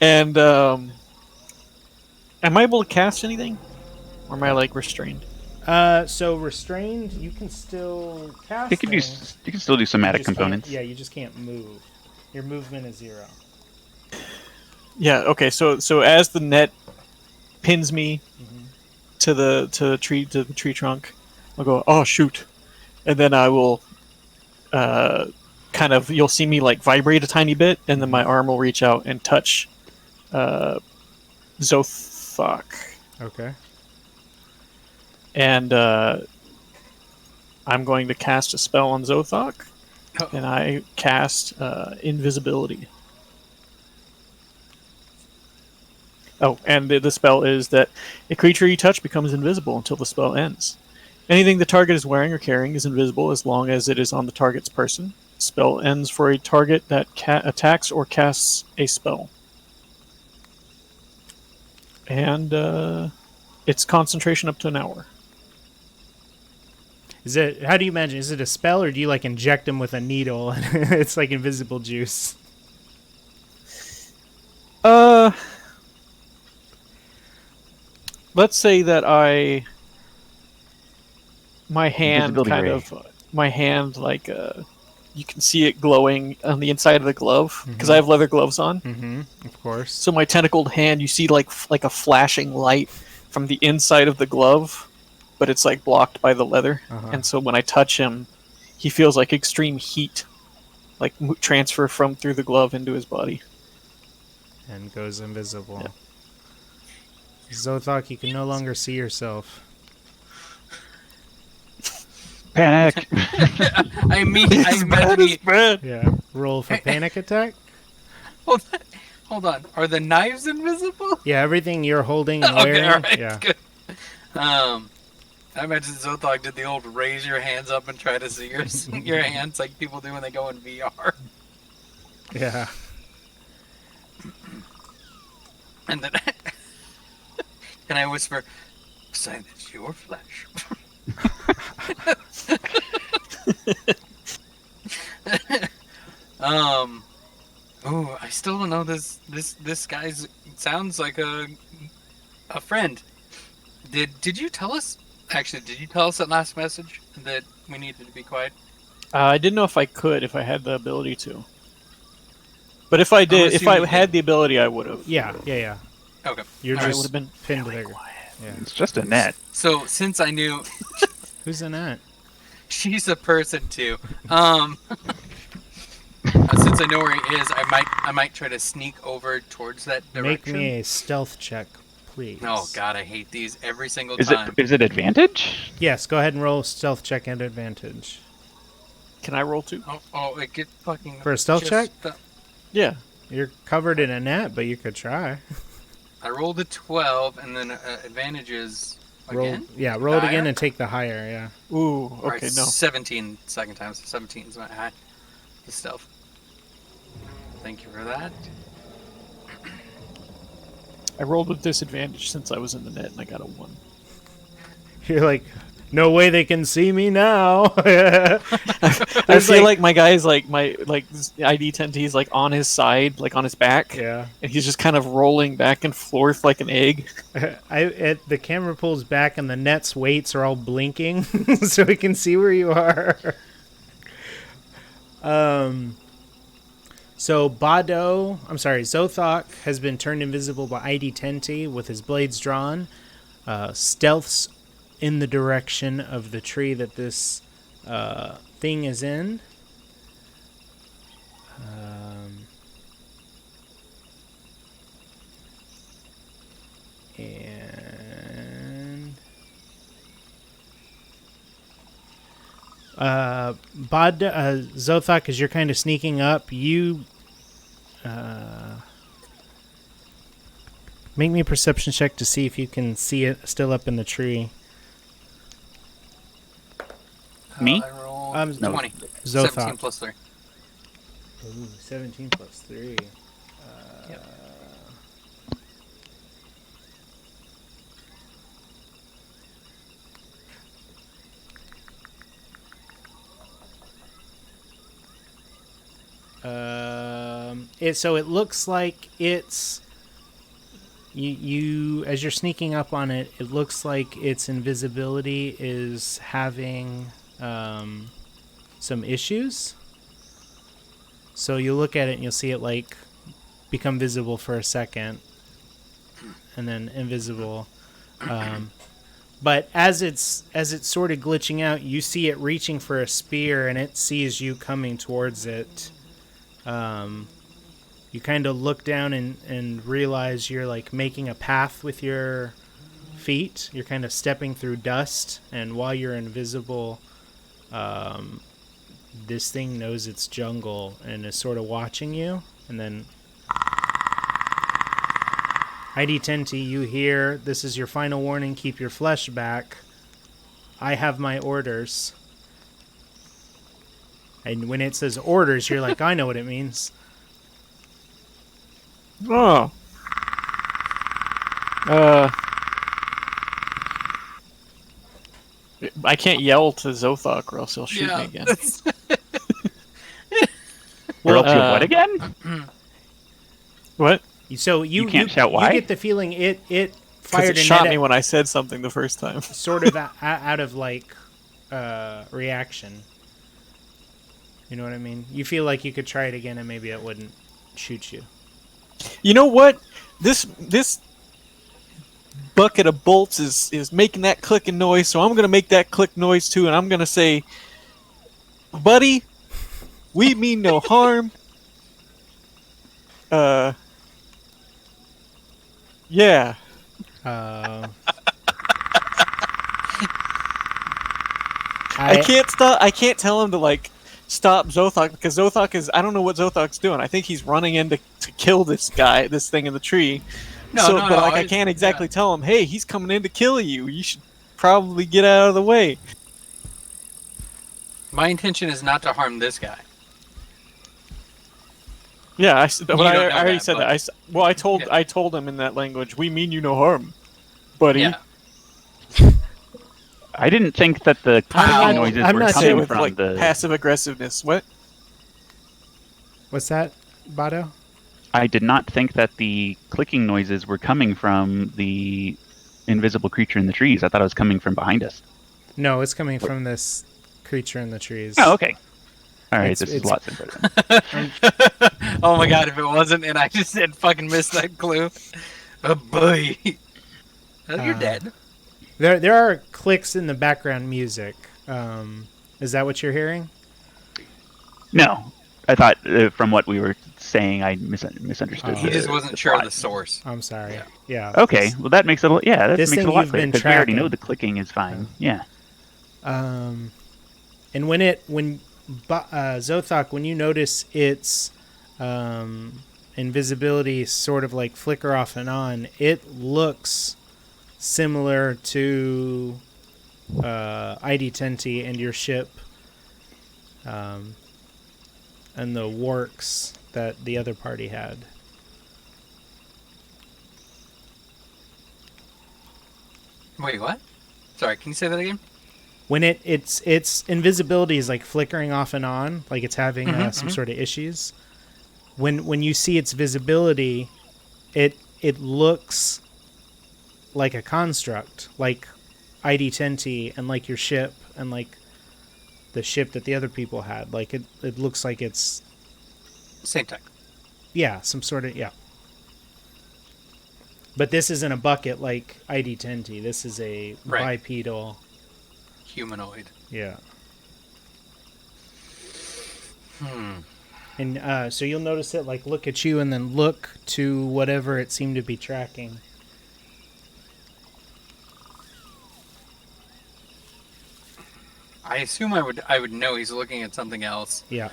and am I able to cast anything, or am I like restrained? So restrained, you can still cast You can do. things. You can still do somatic You just can't- components. Yeah, you just can't move. Your movement is 0. Yeah. Okay. So as the net pins me to the tree trunk, I'll go, "Oh shoot," and then I will kind of, you'll see me like vibrate a tiny bit, and then my arm will reach out and touch Zothok, Okay. and I'm going to cast a spell on Zothok, and I cast invisibility. Oh, and the spell is that a creature you touch becomes invisible until the spell ends. Anything the target is wearing or carrying is invisible as long as it is on the target's person. Spell ends for a target that attacks or casts a spell. And it's concentration up to an hour. Is it? How do you imagine? Is it a spell, or do you like inject them with a needle and it's like invisible juice? Let's say that my hand Invisibility kind ray. of, my hand like you can see it glowing on the inside of the glove because I have leather gloves on. Mm-hmm. Of course. So my tentacled hand, you see like a flashing light from the inside of the glove, but it's like blocked by the leather. And so when I touch him, he feels like extreme heat, like transfer from through the glove into his body. And goes invisible. Yeah. Zothok, you can no longer see yourself. Panic. I imagine Yeah. Roll for panic attack. Hold on. Are the knives invisible? Yeah, everything you're holding and Okay, wearing. all right, Yeah. good. I imagine Zothok did the old raise your hands up and try to see your hands like people do when they go in VR. Yeah. And then and I whisper, silence your flesh. Oh, I still don't know this guy's sounds like a friend. Did you tell us? Actually, did you tell us that last message that we needed to be quiet? I didn't know if I could, if I had the ability to. But if I did, if I had the ability, I would have. Yeah. Okay. You're All right, just would have been pinned really there. quiet. Yeah. It's just a net. So since I knew Who's in that? she's a person too, since I know where he is, I might try to sneak over towards that Make direction. me a stealth check, please. Oh God, I hate these every single Is time. it advantage? Yes, go ahead and roll stealth check and advantage. Can I roll too? Oh, it get fucking For a stealth check? Yeah. You're covered in a net, but you could try. I rolled a 12, and then advantage is Roll, again. yeah, roll it again Higher? and take the higher. Yeah. Ooh. All right, Okay. No. 17 second time, so 17 is my high. The stealth. Thank you for that. I rolled with disadvantage since I was in the net, and I got a 1. You're like, no way they can see me now. I feel like my guy's like this ID 10T is like on his side, like on his back, Yeah. and he's just kind of rolling back and forth like an egg. The camera pulls back and the net's weights are all blinking, so we can see where you are. So Zothok has been turned invisible by ID10T with his blades drawn. Stealths in the direction of the tree that this thing is in. And Zothok, as you're kind of sneaking up, you make me a perception check to see if you can see it still up in the tree. Me? I rolled No. 20. Zothok. 17 plus 3. Ooh, 17 plus 3. Yep. So it looks like it's you as you're sneaking up on it. It looks like its invisibility is having some issues. So you look at it and you'll see it like become visible for a second, and then invisible. But as it's sort of glitching out, you see it reaching for a spear, and it sees you coming towards it. You kind of look down and realize you're like making a path with your feet. You're kind of stepping through dust, and while you're invisible, this thing knows it's jungle and is sort of watching you. And then ID10T, you hear, "This is your final warning, keep your flesh back. I have my orders." And when it says orders, you're like, I know what it means. Oh. I can't yell to Zothok or else he'll shoot me again. Or else you what again? What? So You can't shout why? You get the feeling it Because fired it a shot net me when I said something the first time. sort of out of like reaction. You know what I mean? You feel like you could try it again and maybe it wouldn't shoot you. You know what? This bucket of bolts is making that clicking noise, so I'm going to make that click noise too, and I'm going to say, buddy, we mean no harm. Yeah. I can't tell him to like stop Zothok because Zothok is, I don't know what Zothok's doing. I think he's running in to kill this thing in the tree. I can't exactly tell him, hey, he's coming in to kill you. You should probably get out of the way. My intention is not to harm this guy. Yeah, I already said but- that. I told him in that language, we mean you no harm, buddy. Yeah. I didn't think that the I'm clicking not- noises I'm were not coming saying with from like the... passive aggressiveness. What? What's that, Bado? I did not think that the clicking noises were coming from the invisible creature in the trees. I thought it was coming from behind us. No, it's coming from this creature in the trees. Oh, okay. All right, It's- this is it's- lots of Oh my god, if it wasn't and I just said fucking missed that clue. Oh boy. Oh, you're dead. There are clicks in the background music. Is that what you're hearing? No, I thought from what we were saying, I misunderstood. He just wasn't sure plot. of the source. I'm sorry. Yeah. Okay, well that makes it a, that This makes it thing a lot you've clearer been because we already tracking. know the clicking is fine. Yeah. And when Zothok, when you notice its invisibility sort of like flicker off and on, it looks similar to ID10T and your ship, and the warks that the other party had. Wait, what? Sorry, can you say that again? When its invisibility is like flickering off and on, like it's having some sort of issues. When you see its visibility, it looks like a construct, like ID10T and like your ship and like the ship that the other people had. Like it looks like it's Same type. Yeah, some sort of, yeah. But this isn't a bucket like ID10T. This is a Right. bipedal. Humanoid. Yeah. Hmm. And so you'll notice it like look at you and then look to whatever it seemed to be tracking. I assume I would know he's looking at something else. Yeah.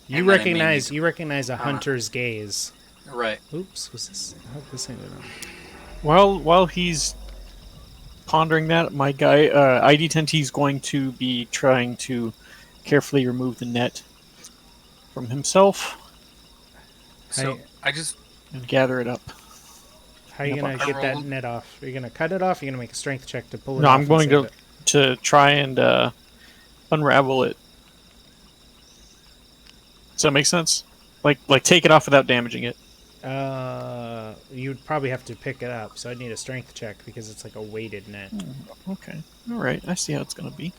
And then it made me- You recognize a hunter's gaze. Right. Oops, was this? I hope this ain't it. While he's pondering that, my guy ID10T is going to be trying to carefully remove the net from himself So I just and gather it up. How are you Yep, gonna I get that rolled- net off? Are you gonna cut it off? Or are you gonna make a strength check to pull it No, off? I'm and going save to try and unravel it. Does that make sense? Like take it off without damaging it. You would probably have to pick it up, so I'd need a strength check because it's like a weighted net. Okay. All right. I see how it's going to be.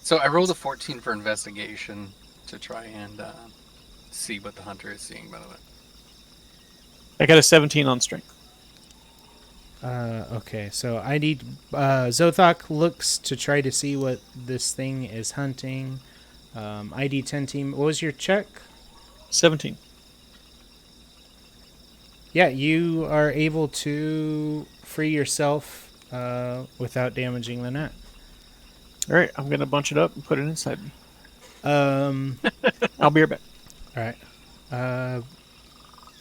So I rolled a 14 for investigation to try and see what the hunter is seeing. By the way. I got a 17 on strength. Okay, so Zothok looks to try to see what this thing is hunting. ID 10 team, what was your check? 17. Yeah, you are able to free yourself without damaging the net. All right. I'm going to bunch it up and put it inside me. Um, I'll be right back. all right.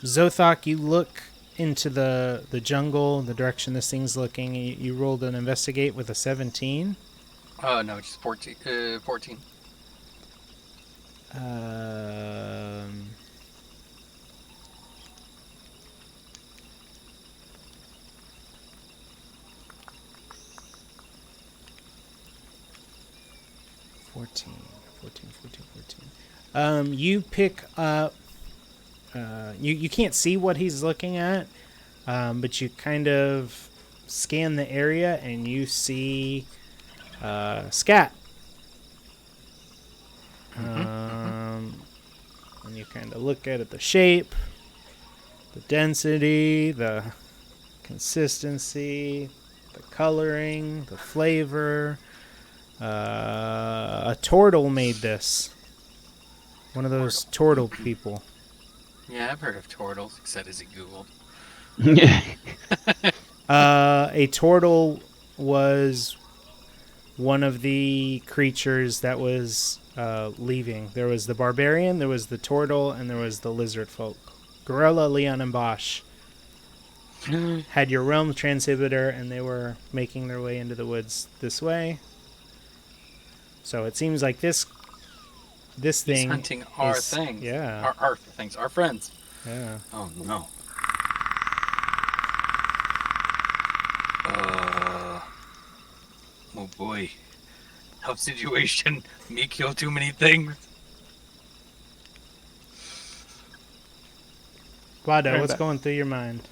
Zothok, you look into the jungle, the direction this thing's looking. You rolled an investigate with a 17. No, just 14. 14. Um, Fourteen. You pick up. You can't see what he's looking at, but you kind of scan the area and you see scat. And you kind of look at it, the shape, the density, the consistency, the coloring, the flavor. A turtle made this. One of those turtle people. Yeah, I've heard of turtles. Said as he googled. A turtle was one of the creatures that was leaving. There was the barbarian, there was the turtle, and there was the lizard folk. Gorilla, Leon, and Bosch had your realm transhibiter, and they were making their way into the woods this way. So it seems like this He's thing hunting our is- things. Yeah. Our things. Our friends. Yeah. Oh no. Oh boy. Tough situation. Me kill too many things. Guado, Right what's back. going through your mind?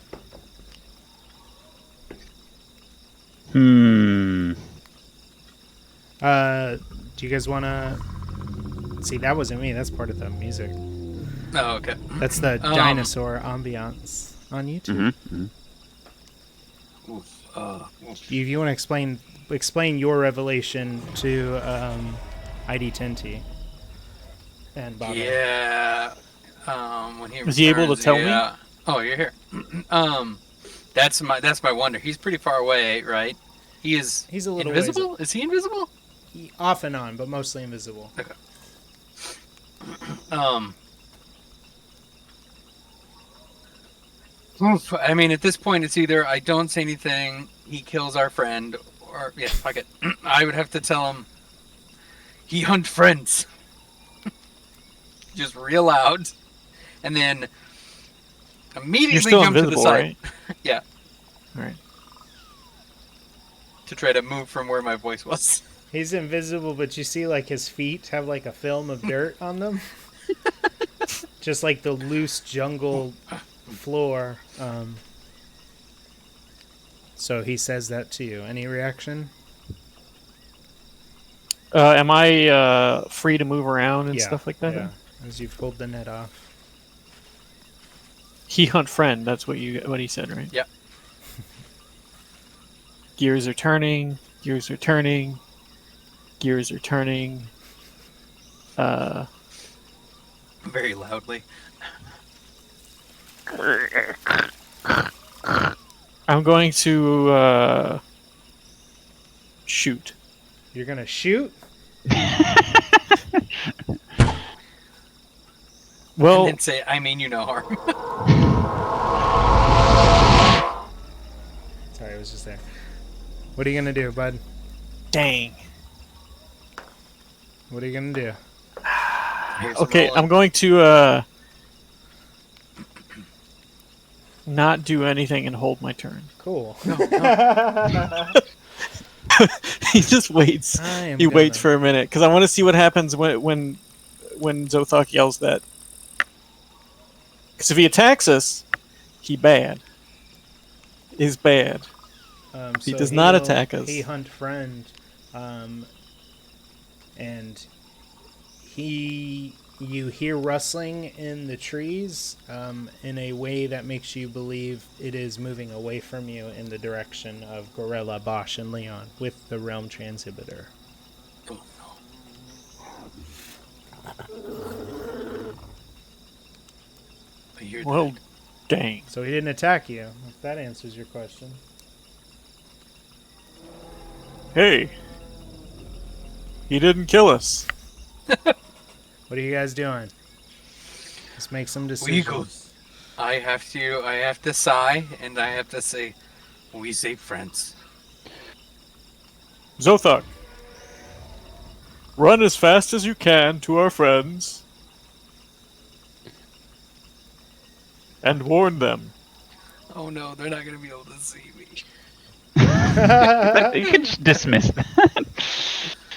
Do you guys want to... See, that wasn't me. That's part of the music. Oh, okay. That's the dinosaur ambiance on YouTube. Oof, oof. If you want to explain your revelation to ID10T and Bob. Yeah. When he Is he able to returns, tell me? yeah. Oh, you're here. That's my wonder. He's pretty far away, right? He is. He's a little ways- invisible. Is he invisible? Off and on, but mostly invisible. Oof, I mean, at this point, it's either I don't say anything, he kills our friend, or yeah, fuck it. I would have to tell him he hunt friends, just real loud, and then immediately You're still jump to the invisible, side. right? Yeah, All right. to try to move from where my voice was. He's invisible, but you see like his feet have like a film of dirt on them. Just like the loose jungle floor. So he says that to you. Any reaction? Am I free to move around and Yeah, stuff like that? yeah. as you've pulled the net off. He hunt friend. That's what he said, right? Yep. Gears are turning. Gears are turning. Gears are turning. Very loudly. I'm going to shoot. You're gonna shoot? Well, And then say, I mean you no harm. Sorry, I was just there. What are you gonna do, bud? dang. What are you gonna do? Here's Okay, rolling. I'm going to not do anything and hold my turn. Cool. He just waits. I am He waits gonna- for a minute because I want to see what happens when Zothok yells that. Because if he attacks us, he bad. Is bad. He so does not he'll- attack us. He hunt friend, and you hear rustling in the trees in a way that makes you believe it is moving away from you in the direction of Gorilla, Bosch, and Leon with the realm transibitor. Oh, no. I hear Well, that. dang. So he didn't attack you. If that answers your question. Hey. He didn't kill us. What are you guys doing? Let's make some We decisions. go. I have to sigh, and I have to say, we say friends. Zothok. Run as fast as you can to our friends. And warn them. Oh no, they're not gonna be able to see me. You can just dismiss that.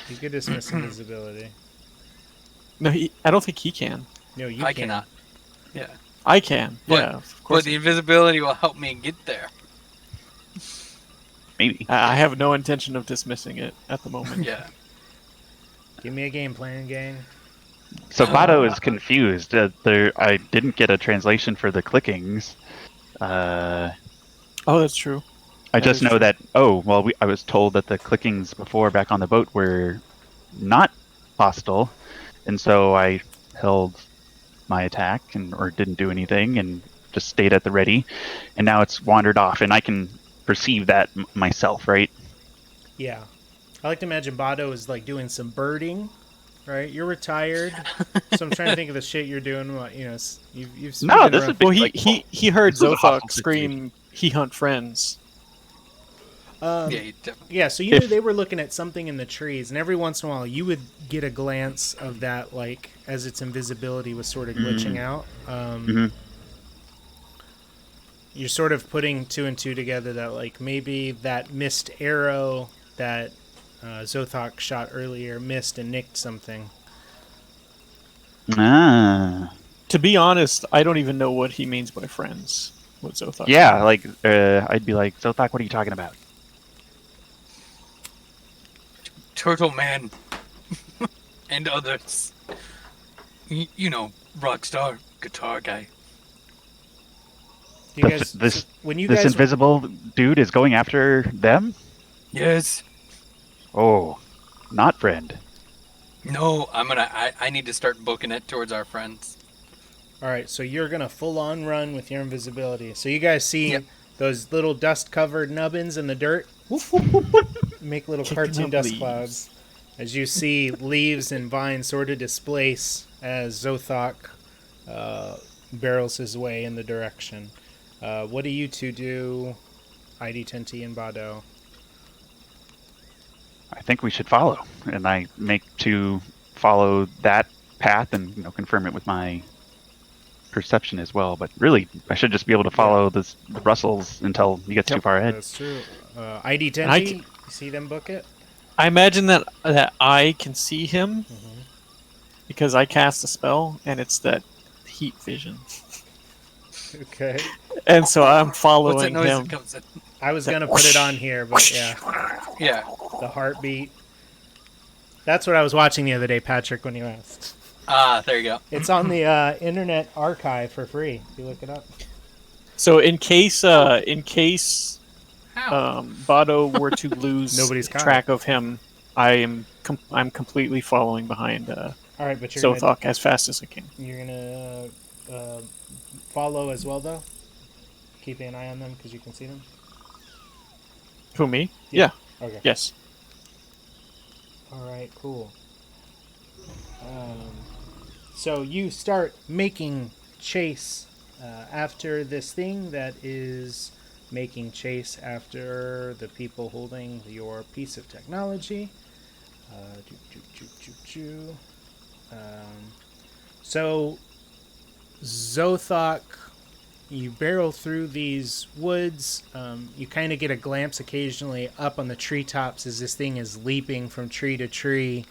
You could dismiss invisibility. No, I don't think he can. No, you I can't. cannot. Yeah. I can. But- Yeah, of course. But the invisibility will help me get there. Maybe. I have no intention of dismissing it at the moment. Yeah. Give me a game plan, gang. So Bado is confused. I didn't get a translation for the clickings. Oh, that's true. I That just is know true. that. Oh, well, I was told that the clickings before back on the boat were not hostile, and so I held my attack or didn't do anything and just stayed at the ready. And now it's wandered off, and I can perceive that myself, right? Yeah. I like to imagine Bado is like doing some birding, right? You're retired, so I'm trying to think of the shit you're doing. What you've No, spoken this around- would be Well, like, he heard this was a hostile Zothok scream, "He hunt friends." Yeah, you definitely. Yeah, so you knew they were looking at something in the trees, and every once in a while you would get a glance of that, like as its invisibility was sort of glitching out. Mhm. You're sort of putting two and two together that like maybe that missed arrow that Zothok shot earlier missed and nicked something. Ah. To be honest, I don't even know what he means by friends. What Zothok? Yeah, like I'd be like, Zothak, what are you talking about? Turtle Man and others. You know, rockstar guitar guy. You guys, This when you this guys invisible dude is going after them? Yes. Oh, not friend. No, I need to start booking it towards our friends. All right, so you're gonna full on run with your invisibility. So you guys see Yep. those little dust covered nubbins in the dirt, whoop, whoop, whoop, whoop, make little Kicking cartoon up dust leaves. clouds. As you see leaves and vines sort of displace as Zothok barrels his way in the direction. What do you two do, ID Tenti and Bado? I think we should follow, and I make to follow that path and confirm it with my perception as well. But really, I should just be able to follow the Russells until he gets too far ahead. That's true. ID And I Tenti, can- you see them book it? I imagine that I can see him Mm-hmm. because I cast a spell, and it's that heat vision, Okay. and so I'm What's that following noise him. that comes in? I was gonna put it on here, but yeah. Yeah. The heartbeat. That's what I was watching the other day, Patrick, when you asked. There you go. It's on the Internet Archive for free. If you look it up. So in case How? Bado were to lose Nobody's caught track it. of him, I'm completely following behind All right, but Zothok as fast as I can. you're gonna follow as well, though. Keeping an eye on them because you can see them. Who, me? Yeah. Yeah. Okay. Yes. All right. Cool. So you start making chase after this thing that is making chase after the people holding your piece of technology. So Zothok, you barrel through these woods. You kind of get a glimpse occasionally up on the treetops as this thing is leaping from tree to tree,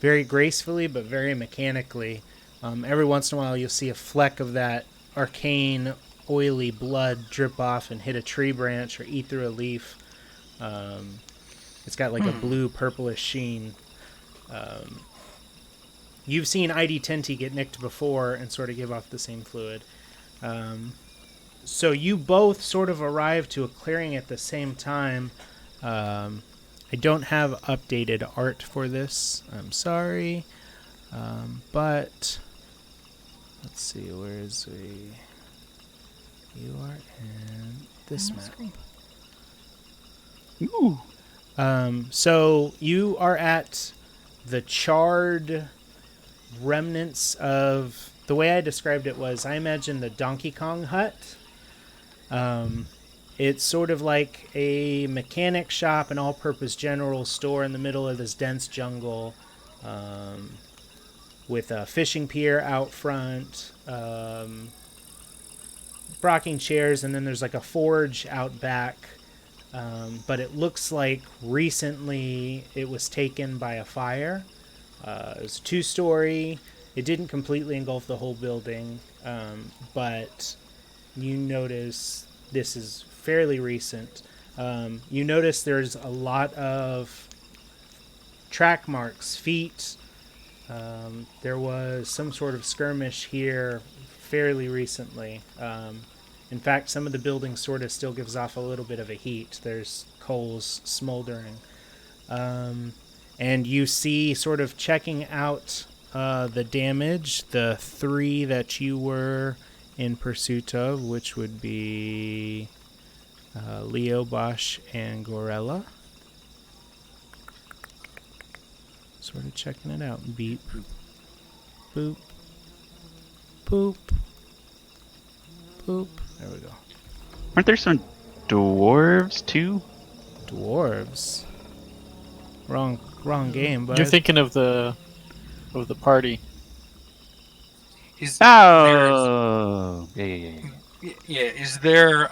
very gracefully but very mechanically. Every once in a while, you'll see a fleck of that arcane, oily blood drip off and hit a tree branch or eat through a leaf. It's got like a blue purplish sheen. You've seen ID10T get nicked before and sort of give off the same fluid. So you both sort of arrive to a clearing at the same time. I don't have updated art for this. I'm sorry. But let's see, where is we? You are in this map. Ooh. So you are at the charred remnants of, the way I described it was, I imagine the Donkey Kong hut. It's sort of like a mechanic shop, an all-purpose general store in the middle of this dense jungle, with a fishing pier out front, rocking chairs, and then there's like a forge out back. But it looks like recently it was taken by a fire. It was a 2-story. It didn't completely engulf the whole building, but you notice this is fairly recent. You notice there's a lot of track marks, feet. There was some sort of skirmish here fairly recently. In fact, some of the building sort of still gives off a little bit of a heat. There's coals smoldering. And you see, sort of checking out the damage, the 3 that you were in pursuit of, which would be Leo, Bosch, and Gorella. Sort of checking it out. Beep. Boop. Boop. Boop. There we go. Aren't there some dwarves too? Dwarves. Wrong game, but You're thinking of the party. Is Oh, yeah. Is there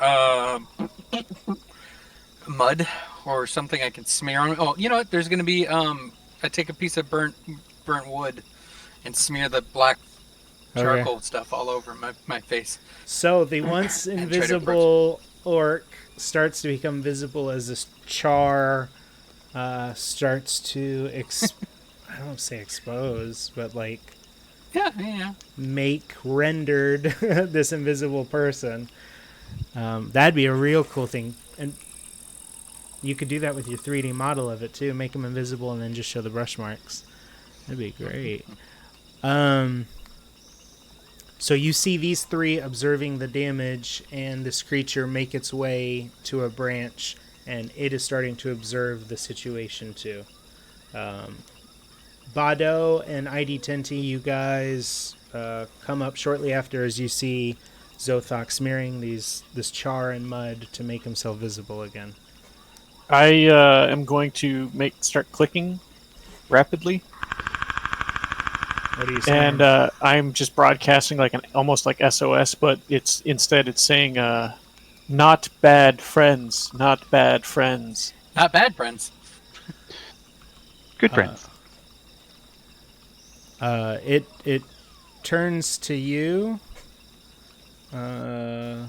mud or something I can smear on? Oh, you know what? There's gonna be I take a piece of burnt wood and smear the black charcoal stuff all over my face. So the once invisible orc starts to become visible as this char starts to I don't say expose, but like make rendered this invisible person. That'd be a real cool thing, and you could do that with your 3D model of it too. Make them invisible and then just show the brush marks. That'd be great. So you see these 3 observing the damage, and this creature make its way to a branch, and it is starting to observe the situation too. Bado and ID10T, you guys come up shortly after as you see Zothok smearing this char and mud to make himself visible again. I am going to start clicking rapidly. What are you saying? And I'm just broadcasting like almost like SOS, but it's saying not bad friends, not bad friends. Not bad friends. Good friends. It turns to you. Let me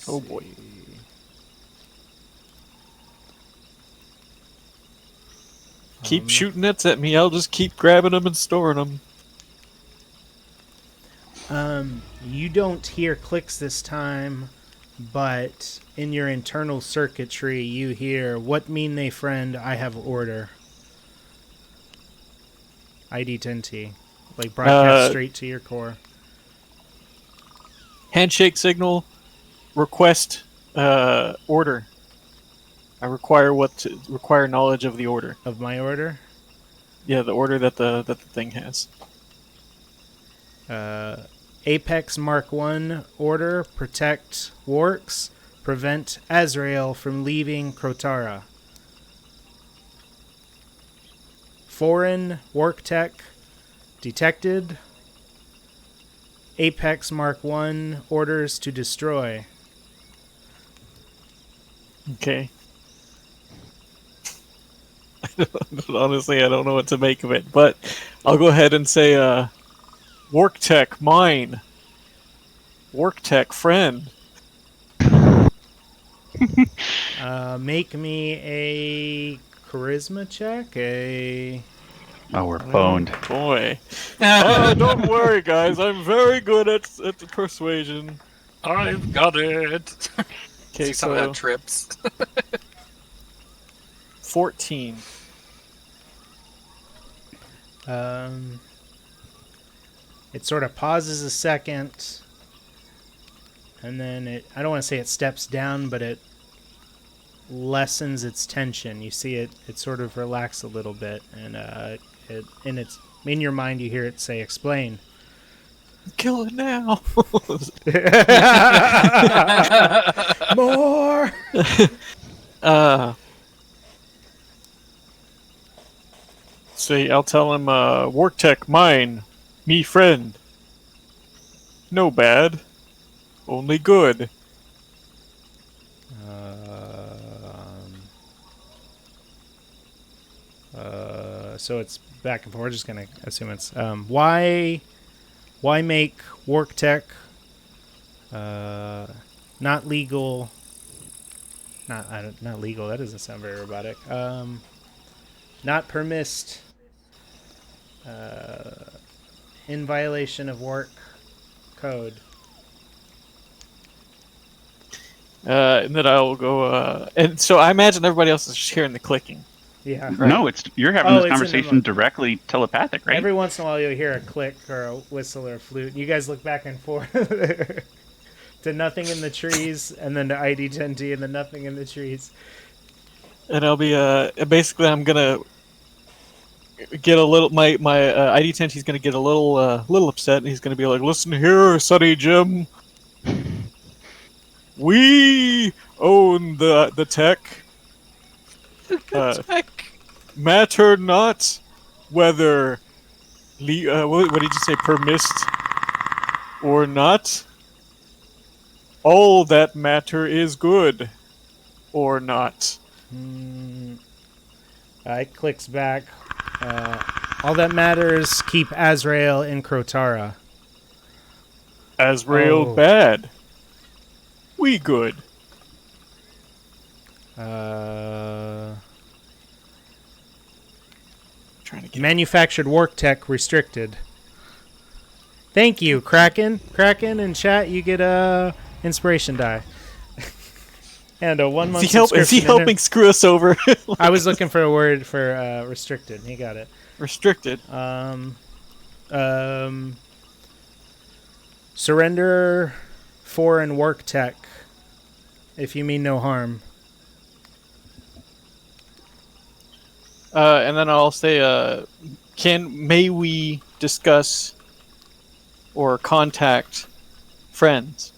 Oh boy. see. Keep shooting nets at me. I'll just keep grabbing them and storing them. You don't hear clicks this time, but in your internal circuitry, you hear, "What mean they, friend? I have order." ID 10T. Like broadcast straight to your core. Handshake signal. Request order. I require knowledge of the order. Of my order? Yeah, the order that the thing has. APE-X Mark 1 order: protect Warks, prevent Azrael from leaving Krotara. Foreign Wark Tech detected. APE-X Mark 1 orders to destroy. Okay. Honestly, I don't know what to make of it, but I'll go ahead and say, Wark Tech, mine. Wark Tech, friend. Make me a charisma check. Oh, we're boned. Boy. Don't worry, guys. I'm very good at the persuasion. I've got it. Okay, See some of that so trips. 14. It sort of pauses a second, and then I don't want to say it steps down, but it lessens its tension. You see it sort of relax a little bit, and in your mind you hear it say, "Explain." Kill it now. More. See, I'll tell him, Wark Tech, mine. Me friend. No bad. Only good. So it's back and forth. We're just gonna assume it's why make Wark Tech not legal? Not legal. That doesn't sound very robotic. Not permissed. In violation of Wark code. And then I'll go, and so I imagine everybody else is just hearing the clicking. Yeah. Right. No, you're having this it's conversation directly telepathic, right? Every once in a while you'll hear a click or a whistle or a flute. You guys look back and forth to nothing in the trees, and then to ID 10T, and then nothing in the trees. And I'll be, basically I'm gonna get a little, my ID 10T is gonna get a little upset, and he's gonna be like, "Listen here, Sonny Jim. We own the tech. Matter not whether what did you say, permissed or not. All that matter is good or not." It clicks back. All that matters, keep Azrael in Krotara. Azrael bad. We good. Manufactured Wark Tech restricted. Thank you, Kraken. Kraken in chat, you get a inspiration die. And a 1 month subscription. Is he helping screw us over? I was looking for a word for restricted. He got it. Restricted. Surrender foreign Wark Tech if you mean no harm. And then I'll say, may we discuss or contact friends?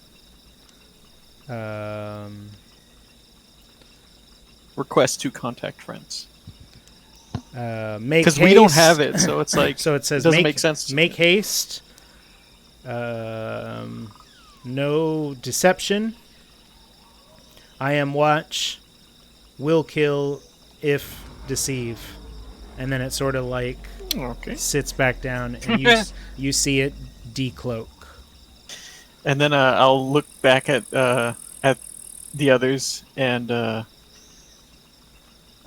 Request to contact friends. Because we don't have it, so it's like so it says doesn't make sense. Make haste. No deception. I am watch. Will kill if deceive. And then it sort of like sits back down, and you see it decloak. And then I'll look back at the others, and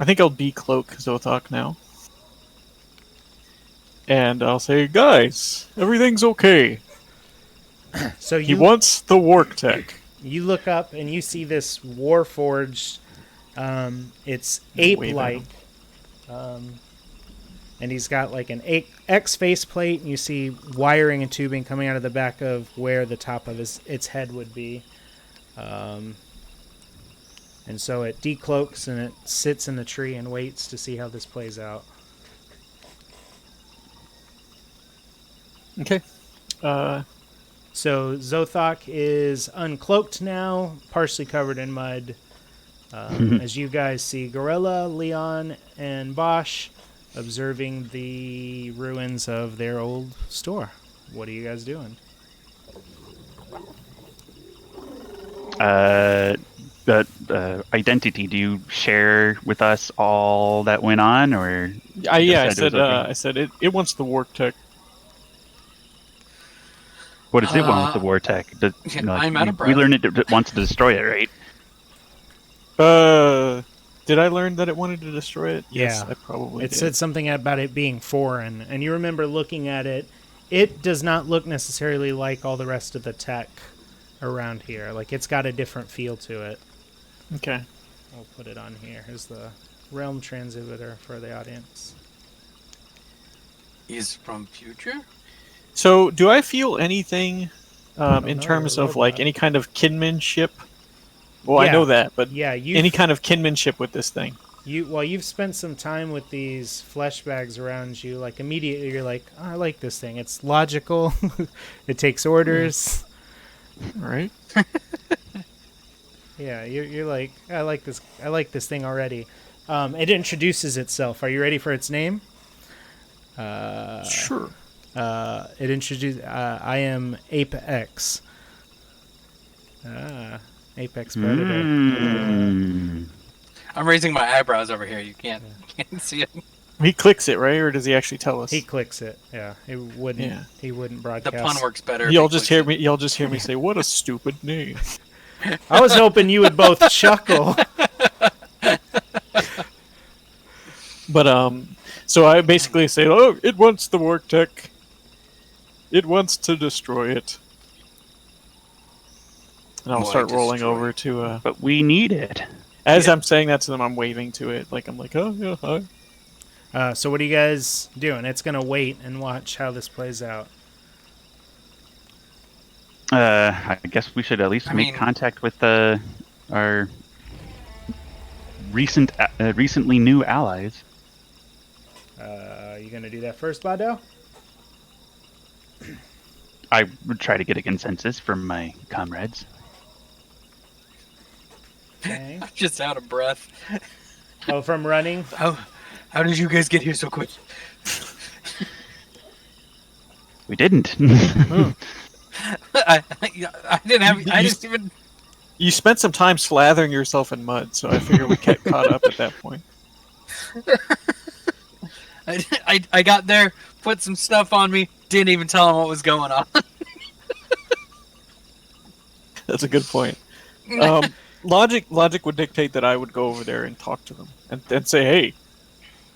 I think I'll decloak Zothok now. and I'll say, guys, everything's okay. So He wants the work tech. you look up and you see this Warforged. It's ape-like, and he's got like an X faceplate, and you see wiring and tubing coming out of the back of where the top of its head would be. And so it decloaks and it sits in the tree and waits to see how this plays out. Okay. So Zothok is uncloaked now, partially covered in mud. As you guys see Gorilla, Leon, and Bosch observing the ruins of their old store. What are you guys doing? Identity, do you share with us all that went on, or? I said it wants the work tech. What does it want with the war tech? I'm out of breath. We learned it wants to destroy it, right? Did I learn that it wanted to destroy it? Yes, Yeah. I probably It did. said something about it being foreign, and you remember looking at it. It does not look necessarily like all the rest of the tech around here. Like, it's got a different feel to it. Okay. I'll put it on here. Here's the realm transmitter for the audience. He's from future? So, do I feel anything don't in know, terms you're a of like robot. any kind of kinship? Well, Yeah. I know that, but Yeah, any kind of kinship with this thing. you've spent some time with these flesh bags around you. Like, immediately you're like, oh, I like this thing. It's logical. It takes orders. All right. Yeah, you're like, I like this thing already. It introduces itself. Are you ready for its name? Sure. It introduced. I am APE-X. Apex Predator. I'm raising my eyebrows over here. You can't see it. He clicks it, right? Or does he actually tell us? He clicks it. Yeah, he wouldn't. Yeah. He wouldn't The broadcast. pun works better. if Y'all he just clicks hear it. me. Y'all just hear me say, "What a stupid name." I was hoping you would both chuckle. But so I basically say, "Oh, it wants the work tech. It wants to destroy it." And I'll Why start rolling destroy over it? to. But we need it. As I'm saying that to them, I'm waving to it. Like I'm like, "Oh yeah, hi." So what are you guys doing? It's gonna wait and watch how this plays out. I guess we should at least make contact with our recently new allies. You gonna do that first, Bado? I would try to get a consensus from my comrades. Okay. I'm just out of breath. Oh, from running. How did you guys get here so quick? We didn't. I didn't have. I didn't even. You spent some time slathering yourself in mud, so I figure we get caught up at that point. I got there, put some stuff on me, didn't even tell him what was going on. That's a good point. Logic would dictate that I would go over there and talk to them and say, "Hey,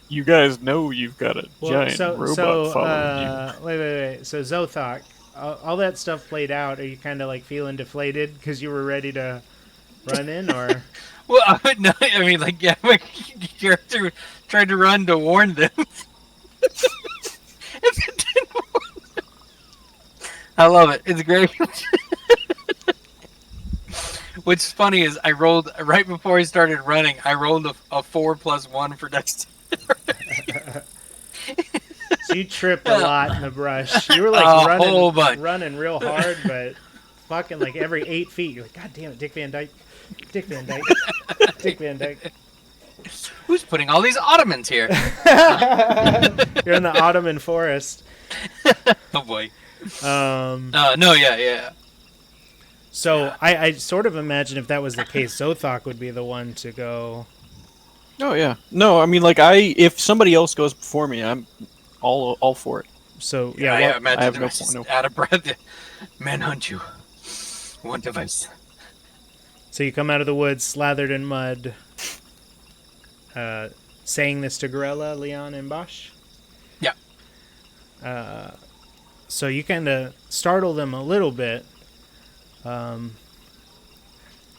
you guys know you've got a giant robot following you." Wait. So Zothok, all that stuff played out. Are you kind of like feeling deflated because you were ready to run in, or? Well, no, I mean, like, yeah, my character tried to run to warn them. If it didn't work. I love it. It's great. What's funny is I rolled right before he started running. I rolled a 4+1 for dexterity. So you tripped a lot in the brush. You were like whole bunch. running real hard, but fucking like every 8 feet, you're like, God damn it, Dick Van Dyke. Dick Van Dyke. Who's putting all these ottomans here? You're in the Ottoman forest. Oh boy. No, yeah. So I sort of imagine if that was the case, Zothok would be the one to go. Oh yeah. No, I mean like if somebody else goes before me, I'm all for it. So Yeah, yeah, I imagine I have them no just point, out of breath. Manhunt you. One device. so you come out of the woods slathered in mud, saying this to Gorilla, Leon, and Bosch. Yeah. So you kind of startle them a little bit.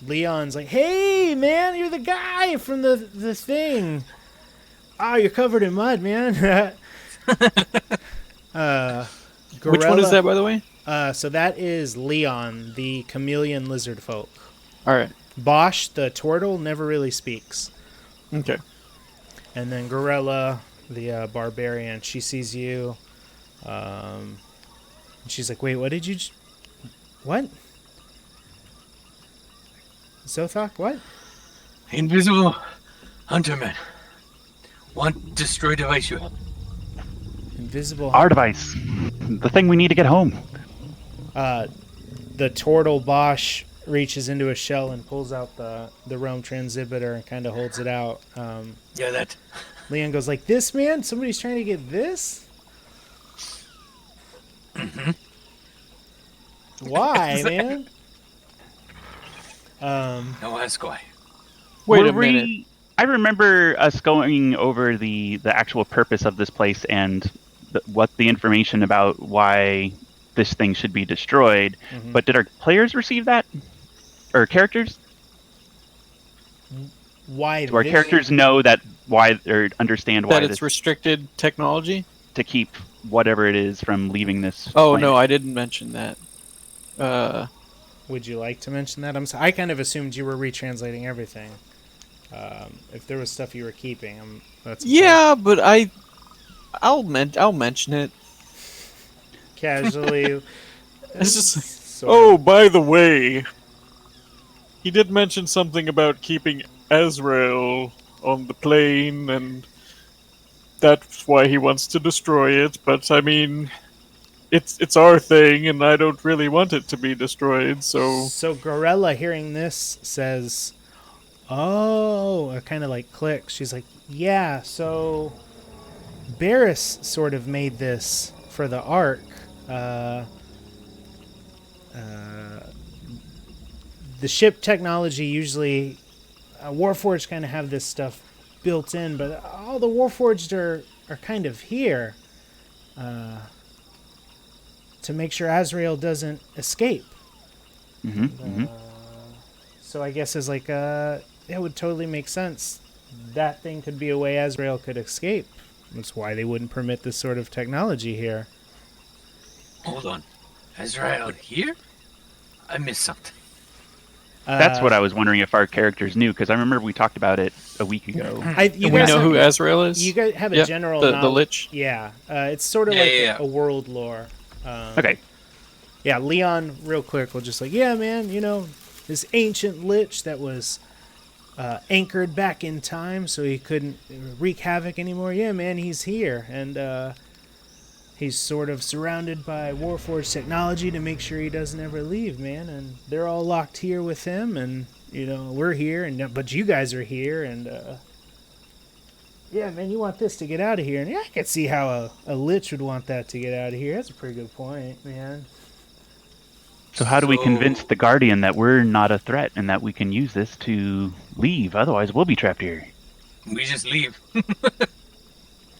Leon's like, "Hey, man, you're the guy from the thing. Oh, you're covered in mud, man." Which one is that, by the way? So that is Leon, the chameleon lizard folk. All right. Bosch, the turtle, never really speaks. Okay. And then Gorilla, the barbarian, she sees you. And she's like, "Wait, what did you... What? Zothok, what?" Invisible hunterman. Want destroy device you have. Invisible... Our device. The thing we need to get home. The turtle Bosch reaches into a shell and pulls out the realm transmitter and kind of holds it out. Yeah, that. Leon goes like, "This, man? Somebody's trying to get this?" Mm-hmm. Why, man? No ask why. Wait a minute. I remember us going over the actual purpose of this place and what the information about why this thing should be destroyed. Mm-hmm. But did our players receive that? Or characters? Why? Do our characters know that why or understand why That it's this restricted technology? to keep whatever it is from leaving this? Oh, planet? no, I didn't mention that. Would you like to mention that? I kind of assumed you were retranslating everything. If there was stuff you were keeping, that's Yeah, but I'll mention it. casually. It's just sort oh, of- by the way, he did mention something about keeping Azrael on the plane, and that's why he wants to destroy it. But I mean, it's our thing, and I don't really want it to be destroyed. So Gorilla, hearing this, says, "Oh," it kind of like clicks. She's like, "Yeah, so Barris sort of made this for the Ark. The ship technology usually, Warforged kind of have this stuff built in, but all the Warforged are kind of here to make sure Azrael doesn't escape." So I guess it's like, it would totally make sense. That thing could be a way Azrael could escape. That's why they wouldn't permit this sort of technology here. Hold on. Azrael here? I missed something. That's what I was wondering if our characters knew, because I remember we talked about it a week ago. You we guys know have- who Azrael is. You guys have a Yeah, general the knowledge. Lich. Yeah, it's sort of Yeah, like yeah. a world lore. Okay. Yeah, Leon, real quick, will just like, "Yeah, man, this ancient lich that was anchored back in time so he couldn't wreak havoc anymore. Yeah, man, he's here. And he's sort of surrounded by Warforged technology to make sure he doesn't ever leave, man. And they're all locked here with him, and, we're here, but you guys are here, and... yeah, man, you want this to get out of here. And yeah, I could see how a lich would want that to get out of here. That's a pretty good point, man. So how do we So- convince the Guardian that we're not a threat and that we can use this to leave? Otherwise, we'll be trapped here. We just leave.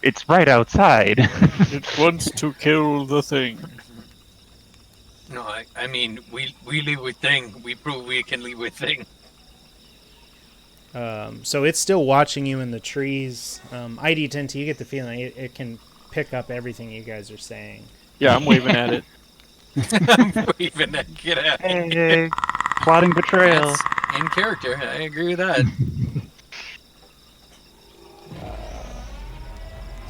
It's right outside. It wants to kill the thing. No, I mean, we leave with thing. We prove we can leave with thing. So it's still watching you in the trees. ID10, you get the feeling it can pick up everything you guys are saying. Yeah, I'm waving at it. Even that get out. Hey, plotting betrayal. That's in character. I agree with that.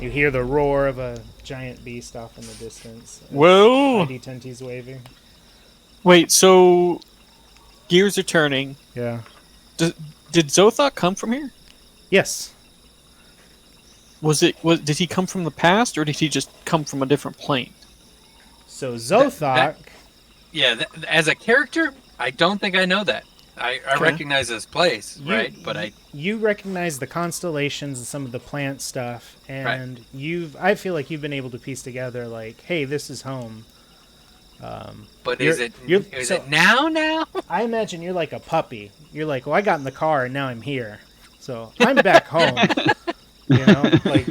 You hear the roar of a giant beast off in the distance. Well, ID10's waving. wait, so gears are turning. Yeah. Did Zothok come from here? Yes. Did he come from the past, or did he just come from a different plane? So Zothok... Yeah, as a character, I don't think I know that. I Okay. recognize this place, right? But You recognize the constellations and some of the plant stuff, and I feel like you've been able to piece together, like, hey, this is home. But You're- is so- it now? I imagine you're like a puppy. You're like, well, I got in the car and now I'm here. So I'm back home. Like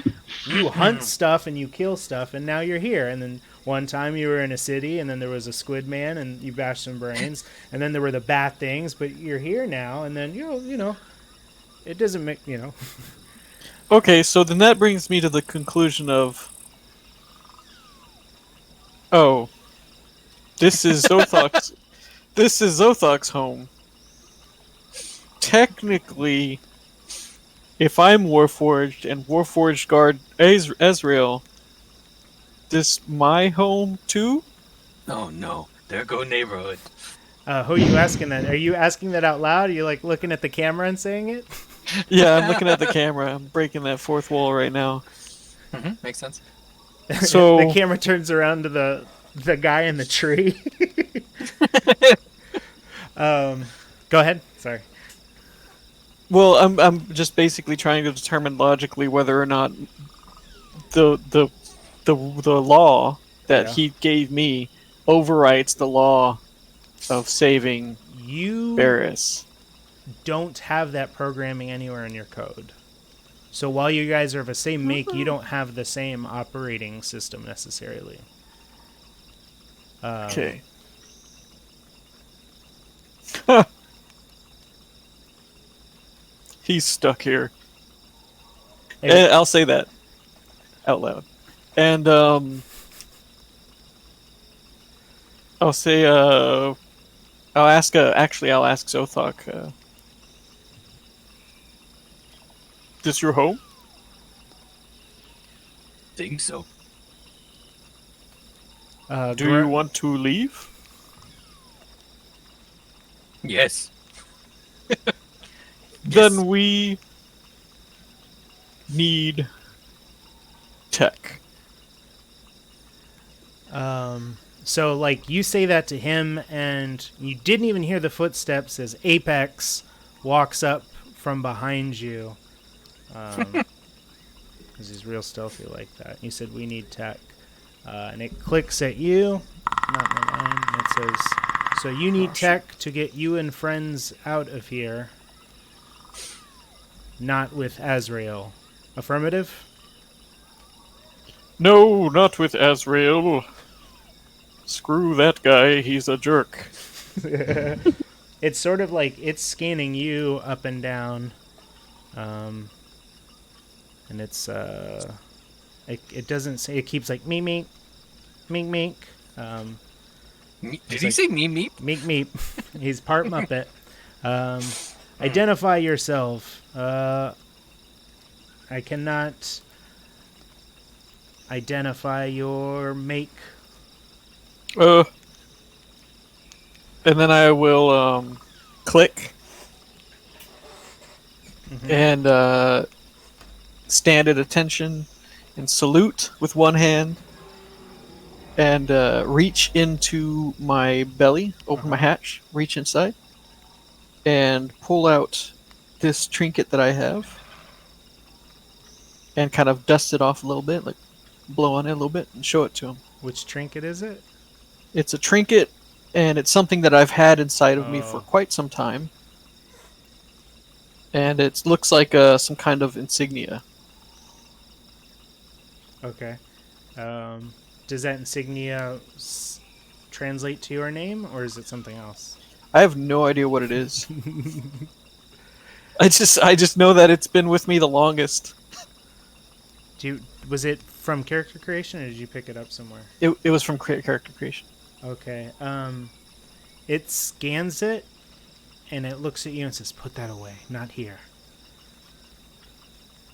you hunt stuff and you kill stuff, and now you're here. And then one time you were in a city, and then there was a squid man, and you bashed some brains, and then there were the bad things. But you're here now, and then you know, it doesn't make Okay, so then that brings me to the conclusion of, oh, this is Zothok's. This is Zothok's home. Technically, if I'm Warforged and Warforged guard Ezreal, this my home too? Oh no, there go neighborhood. Who are you asking that? Are you asking that out loud? Are you like looking at the camera and saying it? Yeah, I'm looking at the camera. I'm breaking that fourth wall right now. Makes sense. So the camera turns around to the guy in the tree. Go ahead. Sorry. well, I'm just basically trying to determine logically whether or not the law that Yeah. he gave me overwrites the law of saving You Varys. don't have that programming anywhere in your code. So while you guys are of the same make, you don't have the same operating system necessarily. Okay. He's stuck here. Hey, I'll say that out loud. And I'll say I'll ask Zothok. This your home? Think so. Do you want to leave? Yes. Then we need tech. So, like, you say that to him, and you didn't even hear the footsteps as APE-X walks up from behind you. Because he's real stealthy like that. You said, we need tech. And it clicks at you. Not my line. And it says, so you need tech to get you and friends out of here. Not with Azrael. Affirmative? No, not with Azrael. Screw that guy, he's a jerk. It's sort of like it's scanning you up and down. And it's it doesn't say, it keeps like meek meek meek meek. Did he say me? Meek meek. He's part Muppet. Identify yourself. I cannot identify your make. And then I will click and stand at attention and salute with one hand and reach into my belly, open my hatch, reach inside, and pull out this trinket that I have and kind of dust it off a little bit, like blow on it a little bit and show it to him. Which trinket is it? It's a trinket, and it's something that I've had inside of me for quite some time. And it looks like some kind of insignia. Okay. Does that insignia translate to your name, or is it something else? I have no idea what it is. I just know that it's been with me the longest. Was it from character creation, or did you pick it up somewhere? It was from character creation. Okay. It scans it, and it looks at you and says, "Put that away. Not here.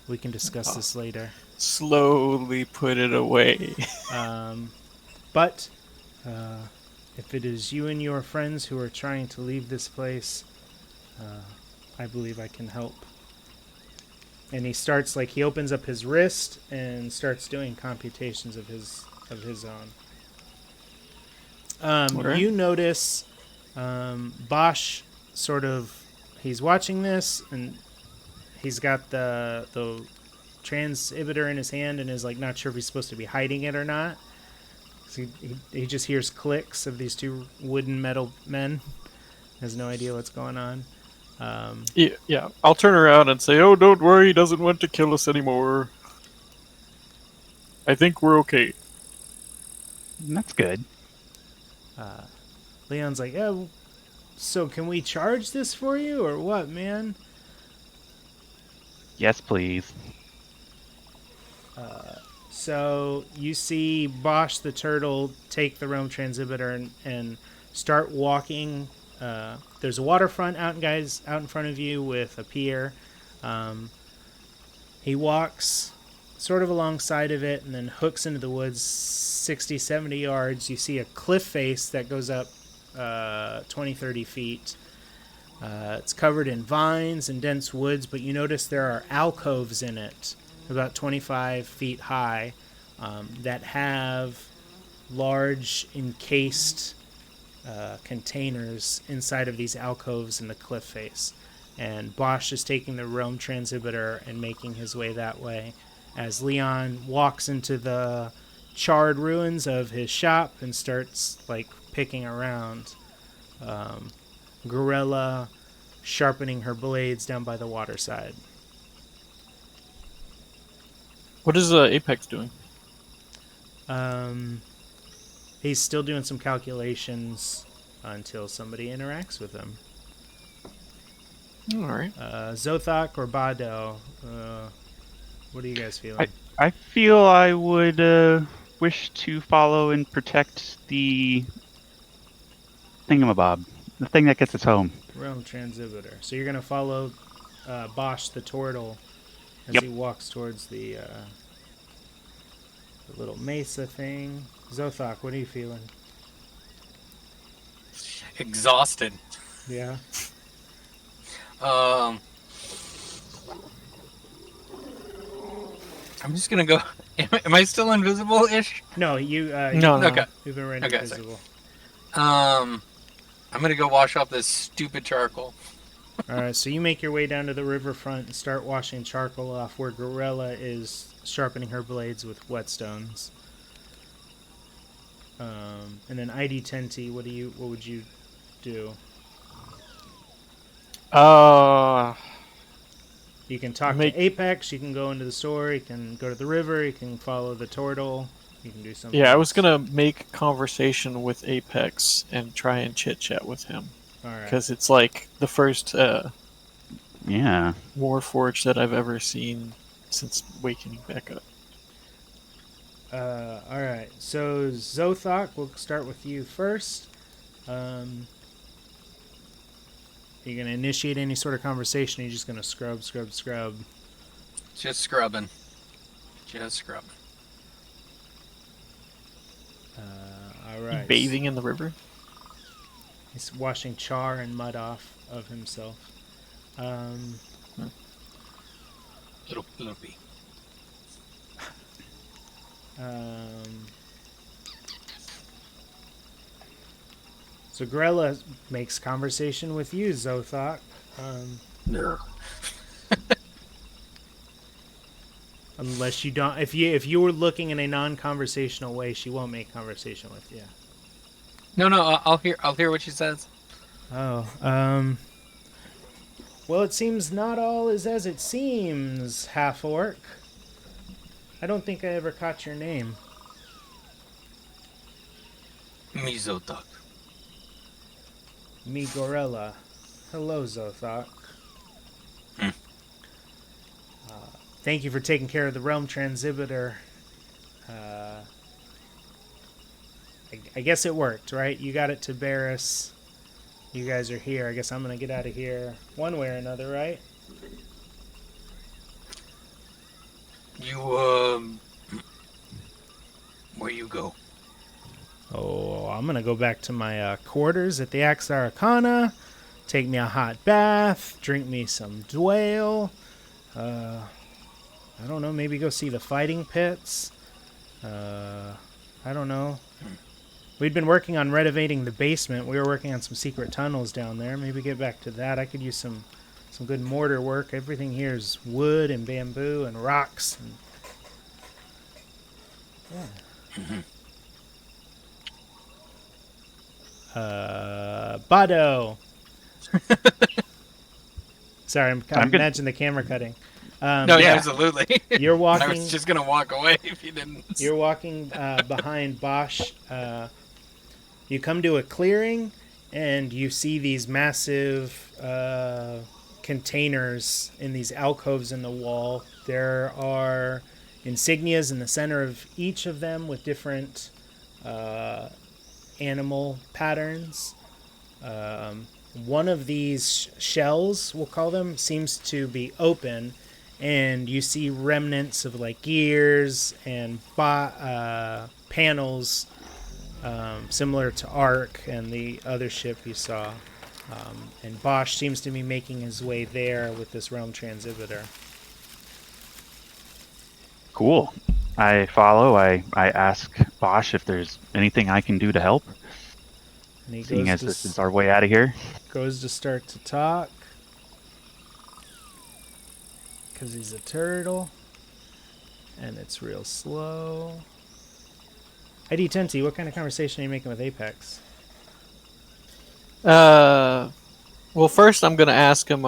We can discuss this later." Slowly put it away. But if it is you and your friends who are trying to leave this place, I believe I can help. And he starts, like, he opens up his wrist and starts doing computations of his own. Okay. You notice Bosch sort of, he's watching this, and he's got the transmitter in his hand and is, like, not sure if he's supposed to be hiding it or not. So he just hears clicks of these two wooden metal men. Has no idea what's going on. Yeah, I'll turn around and say, "Oh, don't worry, he doesn't want to kill us anymore." I think we're okay. That's good. Leon's like, yeah, so can we charge this for you or what, man? Yes, please. So you see Bosch the turtle take the realm transmitter and start walking. There's a waterfront out in front of you with a pier. He walks sort of alongside of it and then hooks into the woods 60, 70 yards. You see a cliff face that goes up 20, 30 feet. It's covered in vines and dense woods, but you notice there are alcoves in it, about 25 feet high, that have large encased containers inside of these alcoves in the cliff face. And Bosch is taking the realm transmitter and making his way that way as Leon walks into the charred ruins of his shop and starts like picking around. Gorilla sharpening her blades down by the waterside. What is Apex doing? He's still doing some calculations until somebody interacts with him. All right. Zothok or Bado, what are you guys feeling? I feel I would wish to follow and protect the thingamabob, the thing that gets us home. Realm transmitter. So you're gonna follow Bosch the turtle as Yep. he walks towards the little mesa thing. Zothok, what are you feeling? Exhausted. Yeah. I'm just gonna go. Am I still invisible-ish? No, you. No. Okay. You've been rendered Okay, sorry. invisible. I'm gonna go wash off this stupid charcoal. All right, so you make your way down to the riverfront and start washing charcoal off where Gorilla is sharpening her blades with whetstones. And then ID Tenti, what would you do? You can talk to Ape-X, you can go into the store, you can go to the river, you can follow the turtle, you can do something. Yeah, I was gonna make conversation with Apex and try and chit chat with him. All right. Because it's like the first Yeah. Warforged that I've ever seen since waking back up. All right. So Zothok, we'll start with you first. Are you gonna initiate any sort of conversation? Or are you just gonna scrub? Just scrubbing. All right. Bathing in the river? He's washing char and mud off of himself. Little bee. So Grella makes conversation with you, Zothok. No. Unless you don't, if you were looking in a non-conversational way, she won't make conversation with you. No. I'll hear what she says. Oh, well, it seems not all is as it seems, half-orc. I don't think I ever caught your name. Mizotok. Me Gorilla. Hello, Zothok. Thank you for taking care of the realm transmitter. I guess it worked, right? You got it to Barris. You guys are here. I guess I'm going to get out of here one way or another, right? You, where you go? Oh, I'm going to go back to my quarters at the AXE+ARCANA, take me a hot bath, drink me some dwale. I don't know, maybe go see the fighting pits. I don't know. We'd been working on renovating the basement. We were working on some secret tunnels down there. Maybe get back to that. I could use some good mortar work. Everything here is wood and bamboo and rocks. And yeah. Bado. Sorry, I'm good. imagining the camera cutting. No, Yeah. absolutely. You're I walking. was just gonna walk away. if you didn't. You're walking behind Bosch. You come to a clearing, and you see these massive containers in these alcoves in the wall. There are insignias in the center of each of them with different animal patterns. One of these shells, we'll call them, seems to be open, and you see remnants of like gears and panels similar to Ark and the other ship you saw. And Bosch seems to be making his way there with this realm transhibitor. Cool. I follow. I ask Bosch if there's anything I can do to help. And he Seeing as goes this is our way out of here. to start to talk. Because he's a turtle. And it's real slow. ID Tenty, what kind of conversation are you making with APE-X? Well, first I'm gonna ask him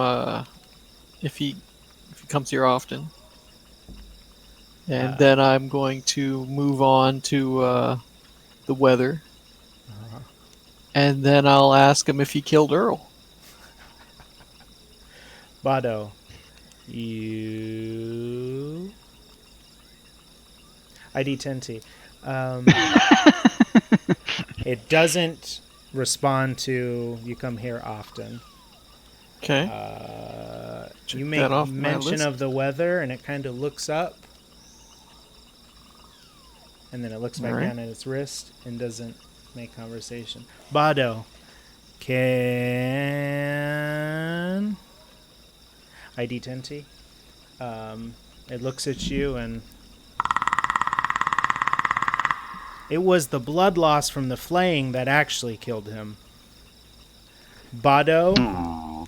if he comes here often, and then I'm going to move on to the weather, and then I'll ask him if he killed Earl. Bado, you... ID Tenty. It doesn't respond to you come here often. Okay. You that make off my mention list. of the weather, and it kind of looks up, and then it looks back Alright. down at its wrist and doesn't make conversation. Bado, can ID Tenty? It looks at you, and it was the blood loss from the flaying that actually killed him. Bado, Aw.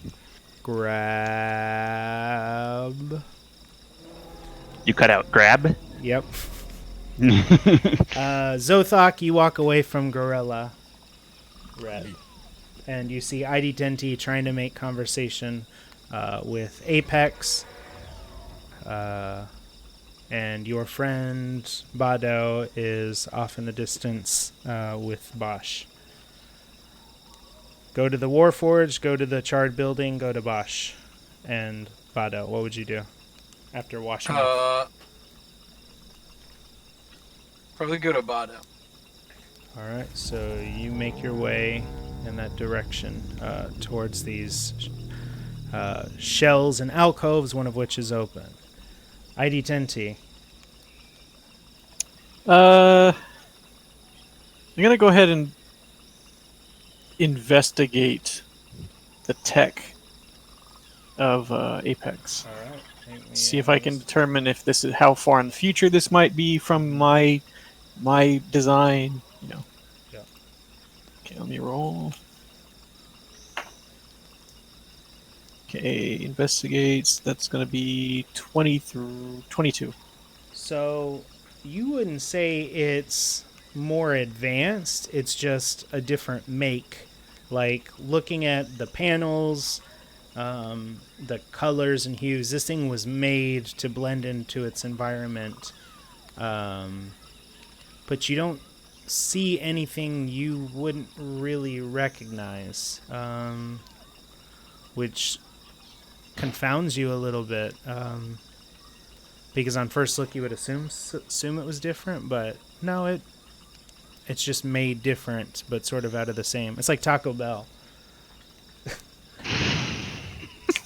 grab. You cut out grab? Yep. Zothok, you walk away from Gorilla. Red. And you see ID Tenty trying to make conversation with APE-X. And your friend Bado is off in the distance with Bosch. Go to the Warforge, go to the charred building, go to Bosch. And Bado, what would you do after washing off? Probably go to Bado. Alright, so you make your way in that direction towards these shells and alcoves, one of which is open. ID Tenty. I'm gonna go ahead and investigate the tech of APE-X. Alright. See if I can determine if this is how far in the future this might be from my design. You know. Yeah. Okay, let me roll. Okay, investigates. That's gonna be 20 through 22. So you wouldn't say it's more advanced, it's just a different make. Like looking at the panels, the colors and hues, this thing was made to blend into its environment. But you don't see anything you wouldn't really recognize, which confounds you a little bit. Because on first look you would assume it was different, but no, it's just made different, but sort of out of the same. It's like Taco Bell.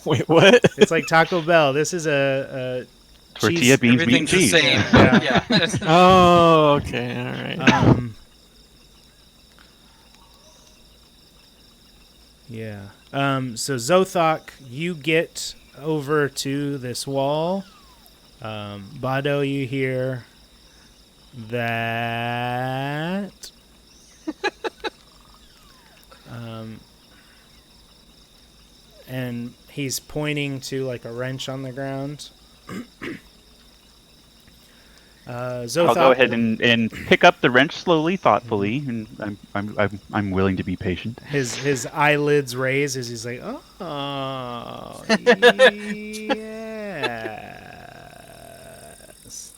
Wait, what? It's like Taco Bell. This is a Tortilla, cheese. beans, meat, and Everything's the cheese. same. Yeah. Yeah. Oh, okay, all right. Yeah. So Zothok, you get over to this wall. Bado, you hear that. And he's pointing to like a wrench on the ground. Zothok, I'll go ahead and pick up the wrench slowly, thoughtfully, and I'm willing to be patient. His eyelids raise as he's like, oh, yes.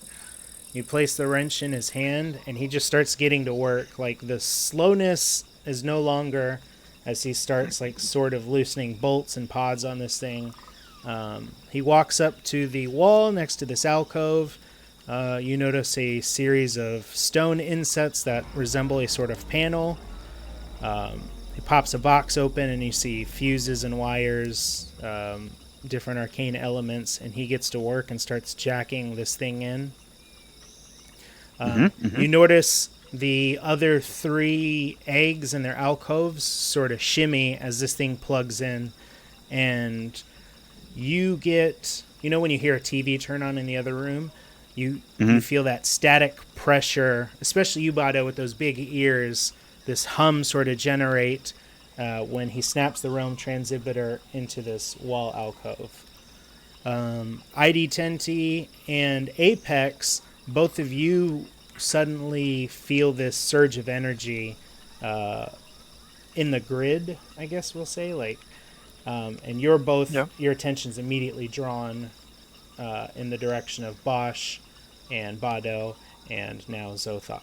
You place the wrench in his hand, and he just starts getting to work. Like, the slowness is no longer as he starts, like, sort of loosening bolts and pods on this thing. He walks up to the wall next to this alcove. You notice a series of stone insets that resemble a sort of panel. He pops a box open, and you see fuses and wires, different arcane elements, and he gets to work and starts jacking this thing in. You notice the other 3 eggs in their alcoves sort of shimmy as this thing plugs in, and you get, when you hear a TV turn on in the other room, you feel that static pressure, especially you, Bado, with those big ears, this hum sort of generate when he snaps the realm transmitter into this wall alcove. ID10T and APE-X, both of you suddenly feel this surge of energy in the grid, I guess we'll say, and you're both, your attention's immediately drawn in the direction of Bosch and Bado and now Zothok.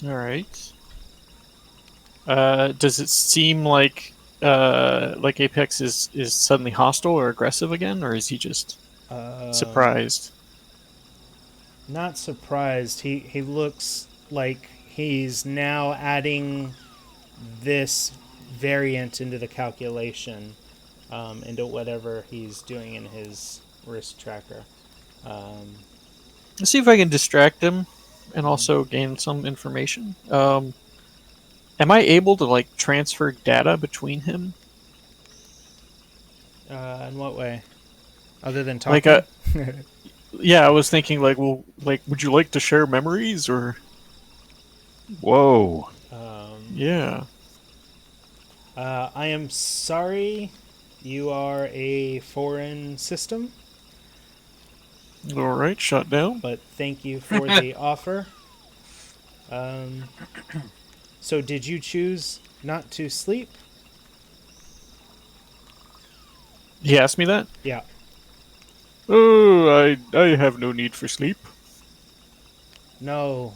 All right. Does it seem like APE-X is suddenly hostile or aggressive again, or is he just surprised? Not surprised. He looks like he's now adding this variant into the calculation, into whatever he's doing in his wrist tracker. Let's see if I can distract him and also gain some information. Am I able to transfer data between him? In what way? Other than talking? Yeah, I was thinking would you like to share memories or? Whoa. Yeah. I am sorry, you are a foreign system. All right, shut down. But thank you for the offer. So did you choose not to sleep? He asked me that? Yeah. Oh, I have no need for sleep. No,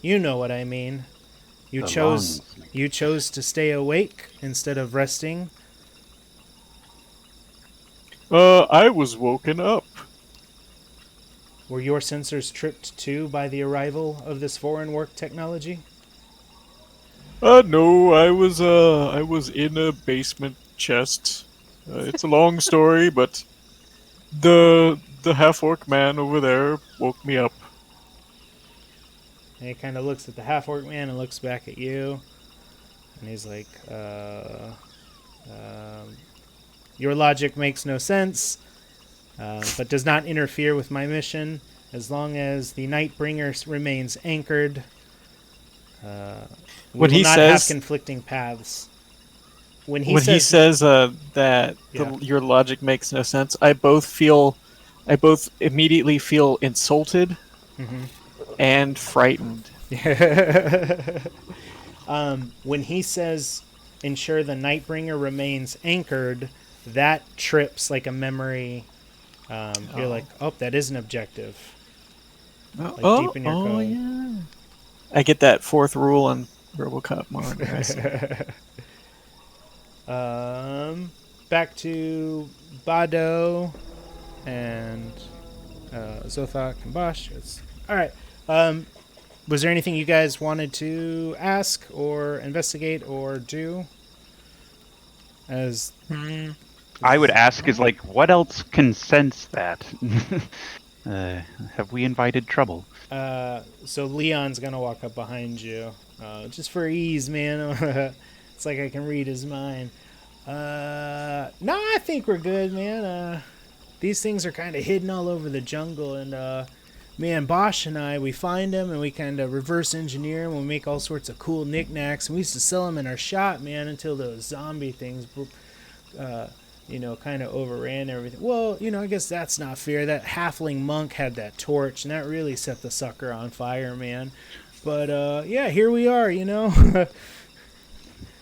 you know what I mean. You chose to stay awake instead of resting. I was woken up. Were your sensors tripped too by the arrival of this foreign work technology? No, I was in a basement chest. It's a long story, but the half-orc man over there woke me up. And he kind of looks at the half-orc man and looks back at you. And he's like, your logic makes no sense, but does not interfere with my mission. As long as the Nightbringer remains anchored, we will not have conflicting paths. When he says that your logic makes no sense, I both immediately feel insulted and frightened. When he says, ensure the Nightbringer remains anchored, that trips like a memory. You're like, oh, that is an objective. Deep in your code. Yeah. I get that 4th rule on RoboCop mod. Back to Bado and Zothok and Bosch. All right. Was there anything you guys wanted to ask or investigate or do? I would ask what else can sense that? Have we invited trouble? So Leon's gonna walk up behind you, just for ease, man. It's like I can read his mind. No, I think we're good, man. These things are kind of hidden all over the jungle, and man, Bosch and I, we find them and we kind of reverse engineer them. We make all sorts of cool knickknacks, and we used to sell them in our shop, man, until those zombie things, kind of overran everything. Well, I guess that's not fair. That halfling monk had that torch, and that really set the sucker on fire, man. But, yeah, here we are,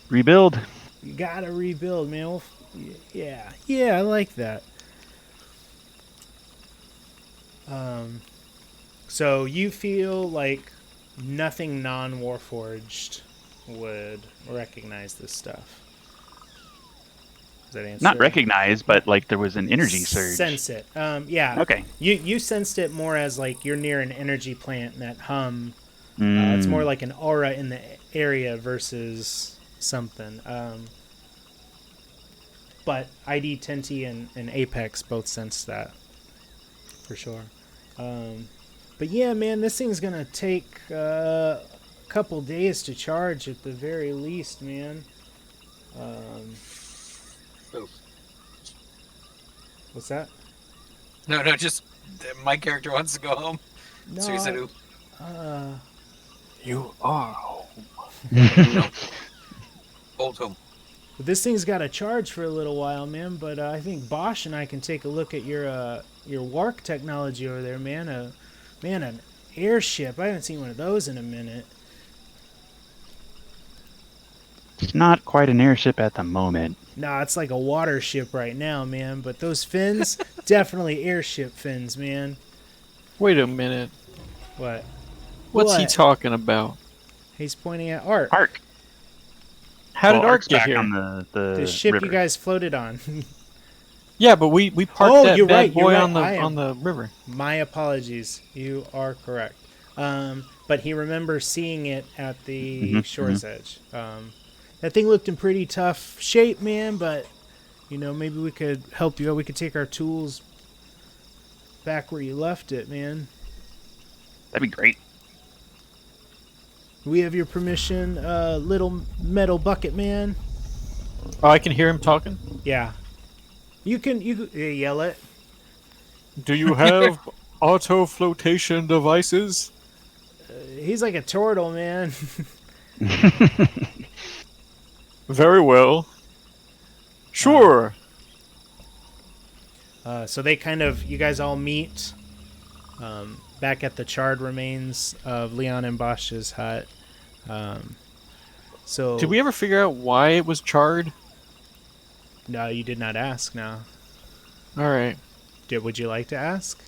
Rebuild. You gotta rebuild, man. Yeah, I like that. So you feel like nothing non-Warforged would recognize this stuff. Does that answer? Not recognize, but like there was an energy surge. Sense it. Yeah. Okay. You sensed it more as like you're near an energy plant and that hum. It's more like an aura in the area versus something. But ID Tenti and Apex both sense that for sure. But yeah, man, this thing's gonna take a couple days to charge at the very least, man. What's that? No, just my character wants to go home. No, So he said, "Oop." You are home. Old home. but this thing's got to charge for a little while, man. But I think Bosch and I can take a look at your warp technology over there, man. An airship. I haven't seen one of those in a minute. It's not quite an airship at the moment. Nah, it's like a water ship right now, man. But those fins, definitely airship fins, man. Wait a minute. What? What's he What? talking about? He's pointing at Ark. Ark. How did Ark Ark's get back here? on The ship river. you guys floated on. Yeah, but we parked Oh, that you're bad right, you're boy right. on I am- on the river. My apologies. You are correct. But he remembers seeing it at the shore's edge. That thing looked in pretty tough shape, man, but, maybe we could help you out. We could take our tools back where you left it, man. That'd be great. We have your permission, little metal bucket man. Oh, I can hear him talking. Yeah. You can yell it. Do you have auto flotation devices? He's like a turtle, man. Very well. Sure. So they you guys all meet back at the charred remains of Leon and Bosch's hut. Did we ever figure out why it was charred? No, you did not ask. No. All right. Would you like to ask?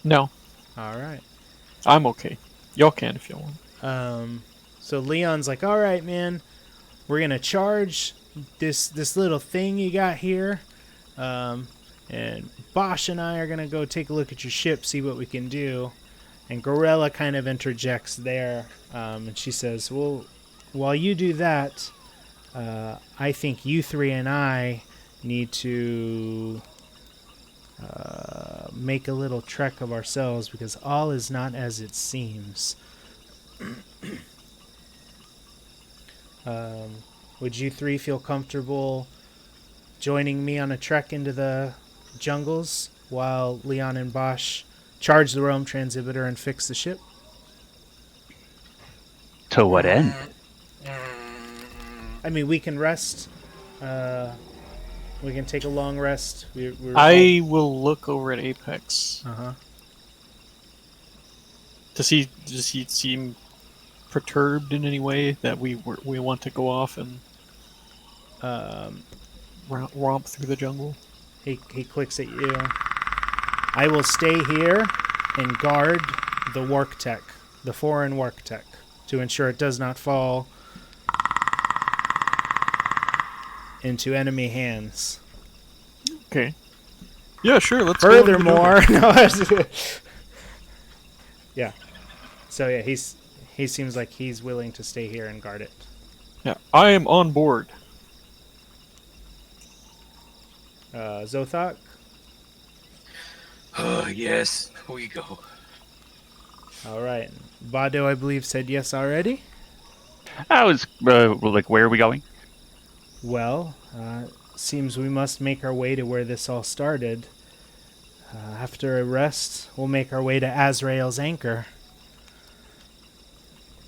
No, All right. I'm okay. Y'all can if you want. So Leon's like, all right, man, we're gonna charge this little thing you got here, and Bosch and I are gonna go take a look at your ship, see what we can do. And Gorilla kind of interjects there, and she says, well, while you do that, I think you three and I need to make a little trek of ourselves, because all is not as it seems. Would you three feel comfortable joining me on a trek into the jungles while Leon and Bosch charge the Rome transmitter and fix the ship? To what end? I mean, we can rest. We can take a long rest. I will look over at Apex. Uh-huh. Does he seem perturbed in any way that we want to go off and romp through the jungle? He clicks at you. I will stay here and guard the work tech, the foreign work tech, to ensure it does not fall into enemy hands. Okay. Yeah, sure. Let's go into the jungle. Furthermore, yeah. So yeah, he seems like he's willing to stay here and guard it. Yeah, I am on board. Zothok? Yes, we go. All right. Bado, I believe, said yes already. I was like, where are we going? Well, seems we must make our way to where this all started. After a rest, we'll make our way to Azrael's anchor.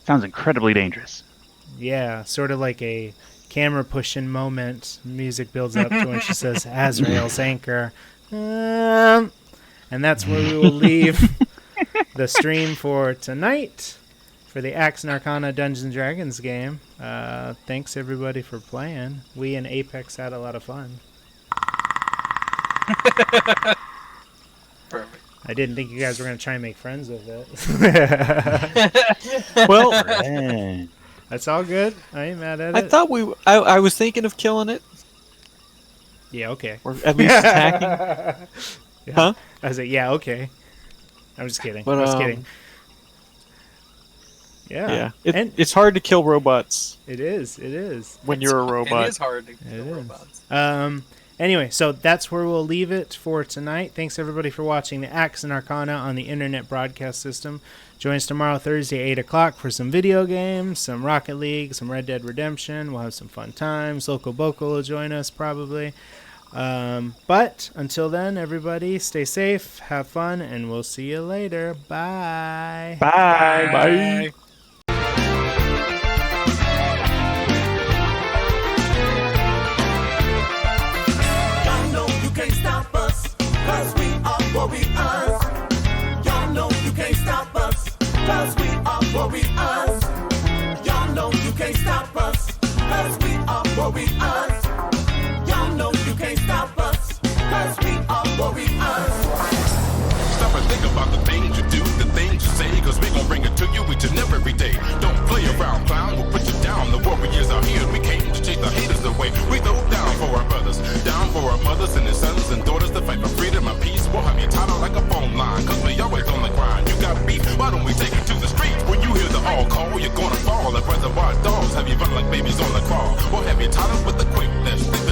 Sounds incredibly dangerous. Yeah, sort of like a camera pushing moment. Music builds up to when she says Azrael's anchor. And that's where we will leave the stream for tonight for the AXE+ARCANA Dungeons & Dragons game. Thanks everybody for playing. We and Apex had a lot of fun. Perfect. I didn't think you guys were going to try and make friends with it. Well, Yeah. That's all good. I ain't mad at I it. thought I was thinking of killing it, Yeah, okay. or at least attacking. Yeah. Huh? I was like, yeah, okay. I'm just kidding. But, I was kidding. Yeah. Yeah, And it's hard to kill robots it is. It is. when you're a robot. It is hard to kill is. robots. Anyway, so that's where we'll leave it for tonight. Thanks everybody for watching the Axe and Arcana on the internet broadcast system. Join us tomorrow, Thursday, 8 o'clock for some video games, some Rocket League, some Red Dead Redemption. We'll have some fun times. Loco Boco will join us probably. But until then, everybody, stay safe, have fun, and we'll see you later. Bye. Bye. Bye. Y'all know you can't stop us, cause we are warriors. Y'all know you can't stop us, cause we are warriors. Y'all know you can't stop us, cause we are warriors. Y'all know you can't stop us, cause we are warriors. Stop and think about the things you do, the things you say, cause we gon' bring it to you each and every day. Don't play around, clown, we'll put you down. The warriors are here, we came to chase the haters away. We throw down for our brothers, down for our mothers and their sons and daughters to fight for freedom and peace. We'll have you tied out like a phone line, cause we always on the grind. You got beef, why don't we take it to the streets? When you hear the all call, you're gonna fall. Like reservoir dogs, have you run like babies on the crawl? Or have you tied up with the quickness? Think